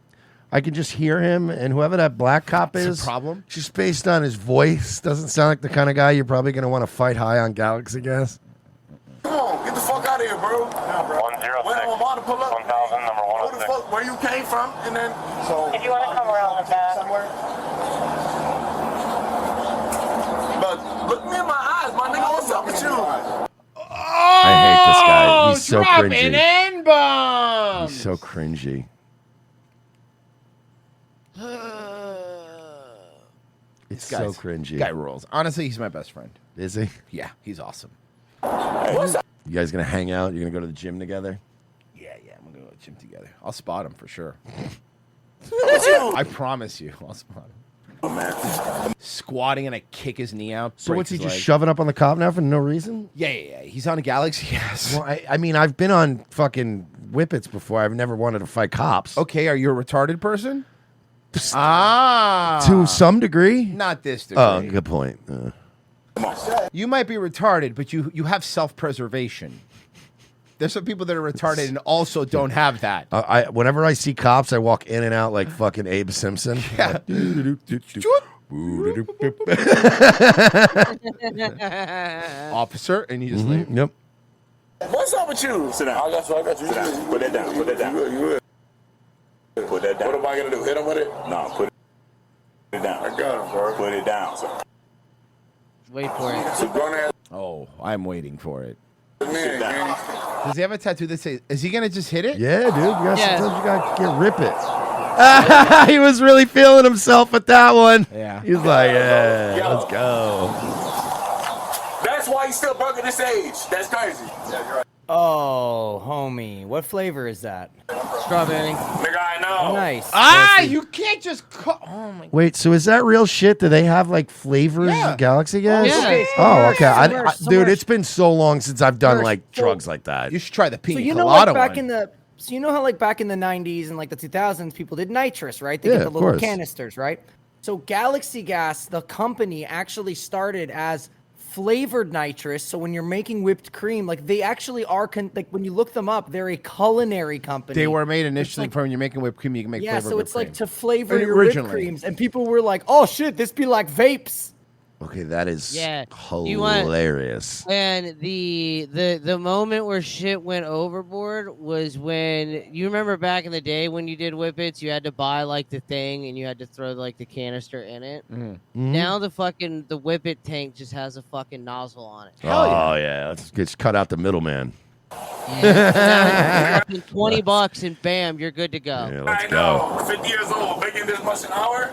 I can just hear him, and whoever that black cop is, It's a problem? just based on his voice, doesn't sound like the kind of guy you're probably going to want to fight high on Galaxy Gas. Come on, get the fuck out of here, bro. Nah, bro. 106. When I'm about to pull up, 1000, number who the fuck, where you came from, and then, so. If you want to come around the back. Somewhere. But look me in my eyes, my nigga, what's up with you? I hate this guy. He's so Drop an cringy. N-bomb. He's so cringy. It's so cringy. Guy rules. Honestly, he's my best friend. Is he? Yeah, he's awesome. You guys going to hang out? You're going to go to the gym together? Yeah, I'm gonna go to the gym together. I'll spot him for sure. I promise you, I'll spot him. Oh, man. Squatting and I kick his knee out. So what's he breaks just his leg. shoving up on the cop now for no reason? Yeah. He's on a Galaxy. Yes. Well, I mean, I've been on fucking whippets before. I've never wanted to fight cops. Okay, are you a retarded person? To some degree. Not this degree. Oh, good point. You might be retarded, but you have self-preservation. There's some people that are retarded and also don't have that. Whenever I see cops, I walk in and out like fucking Abe Simpson. Yeah. Officer, and you just leave. Yep. What's up with you? Sit down. I got you. Sit down. Put that down. Put that down. You Put that down. What am I gonna do? Hit him with it? No, put it down. I got him, bro. Put it down, sir. Wait for it. So grown ass Oh, I'm waiting for it. man. Does he have a tattoo that says, is he going to just hit it? Yeah, dude. Sometimes you got to rip it. He was really feeling himself at that one. Yeah. He was like, yeah, let's go. That's why he's still broke at this age. That's crazy. Yeah, you're right. Oh, homie. What flavor is that? Strawberry. Nigga, I know. Nice. You can't just oh my. Wait, so is that real shit? Do they have like flavors of Galaxy gas? Yeah. Oh, okay. Some Dude, are- it's been so long since I've done like So- drugs like that. You should try the So pina you know, colada like back one. in the you know how like back in the 90s and like the 2000s, people did nitrous, right? They Yeah, get the of little course. canisters, right? So Galaxy Gas, the company, actually started as flavored nitrous. So when you're making whipped cream, like they actually are like when you look them up, they're a culinary company. They were made initially from when you're making whipped cream, you can make Yeah, flavored so whipped it's like cream. to flavor And your whipped originally. creams, and people were like, "Oh shit, this be like vapes." Okay, that is Yeah, you want- hilarious. And the moment where shit went overboard was when you remember back in the day when you did whippets, you had to buy like the thing and you had to throw like the canister in it. Now the whippet tank just has a fucking nozzle on it. Oh, yeah. Let's just cut out the middleman. Yeah. So $20 and bam, you're good to go. Yeah, let's I go. know. 50 years old, making this much an hour?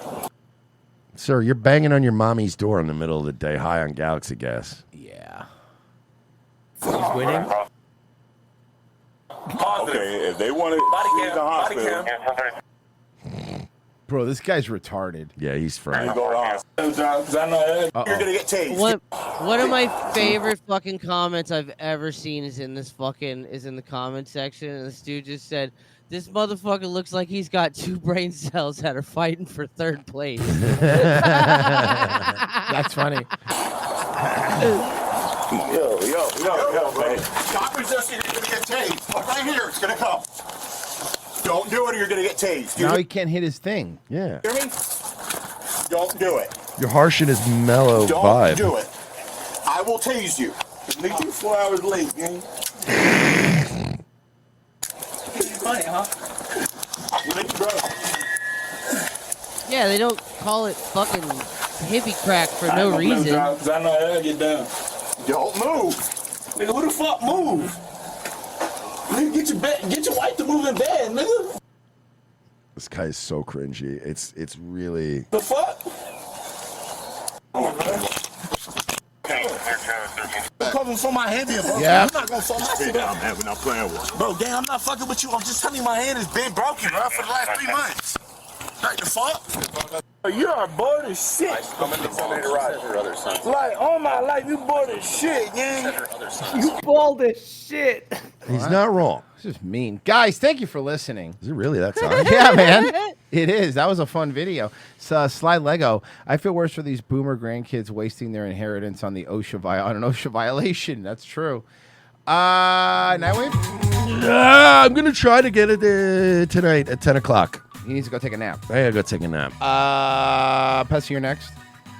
Sir, you're banging on your mommy's door in the middle of the day high on Galaxy gas. Yeah. He's winning. Okay, if they want to leave the hospital, Bro, this guy's retarded. Yeah, he's fried. go to hospital. 'Cause I know you're going to get tased. One of my favorite fucking comments I've ever seen is in the comment section, and this dude just said, "This motherfucker looks like he's got 2 brain cells that are fighting for 3rd place." That's funny. Yo, man. Coppers just said you're going to get tased. Look right here, it's going to come. Don't do it or you're going to get tased. Now he can't hit his thing. Yeah. Hear me? Don't do it. You're harsh in his mellow Don't vibe. do it. I will tase you. Nigga, you 4 hours late, gang. Funny, huh? Yeah, they don't call it fucking hippie crack for no reason. Cause I know how to get down. Don't move. Nigga, who the fuck move? Nigga, get your wife to move in bed, nigga. This guy is so cringy. It's really. The fuck? I'm coming for my hand here, bro. Yeah. I'm not gonna fuck my shit down, man. We're not playing with you. Bro, damn, I'm not fucking with you. I'm just telling you my hand has been broken, bro, for the last 3 months. Like the fuck? You are bored as shit. Like, all my life, you bored as shit, gang. You bald as shit. He's not wrong. This is mean. Guys, thank you for listening. Is it really that time? Yeah, man. It is. That was a fun video. So, Sly Lego. I feel worse for these boomer grandkids wasting their inheritance on the on an OSHA violation. That's true. Nightwave? I'm going to try to get it tonight at 10 o'clock. He needs to go take a nap. I gotta go take a nap. Pessy, you're next.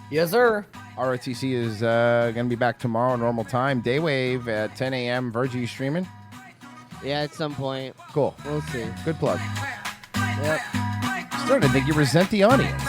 Yes, sir. ROTC is going to be back tomorrow, normal time. Daywave at 10 a.m. Virgie, you streaming? Yeah, at some point. Cool. We'll see. Good plug. Yep. Starting to think you resent the audience.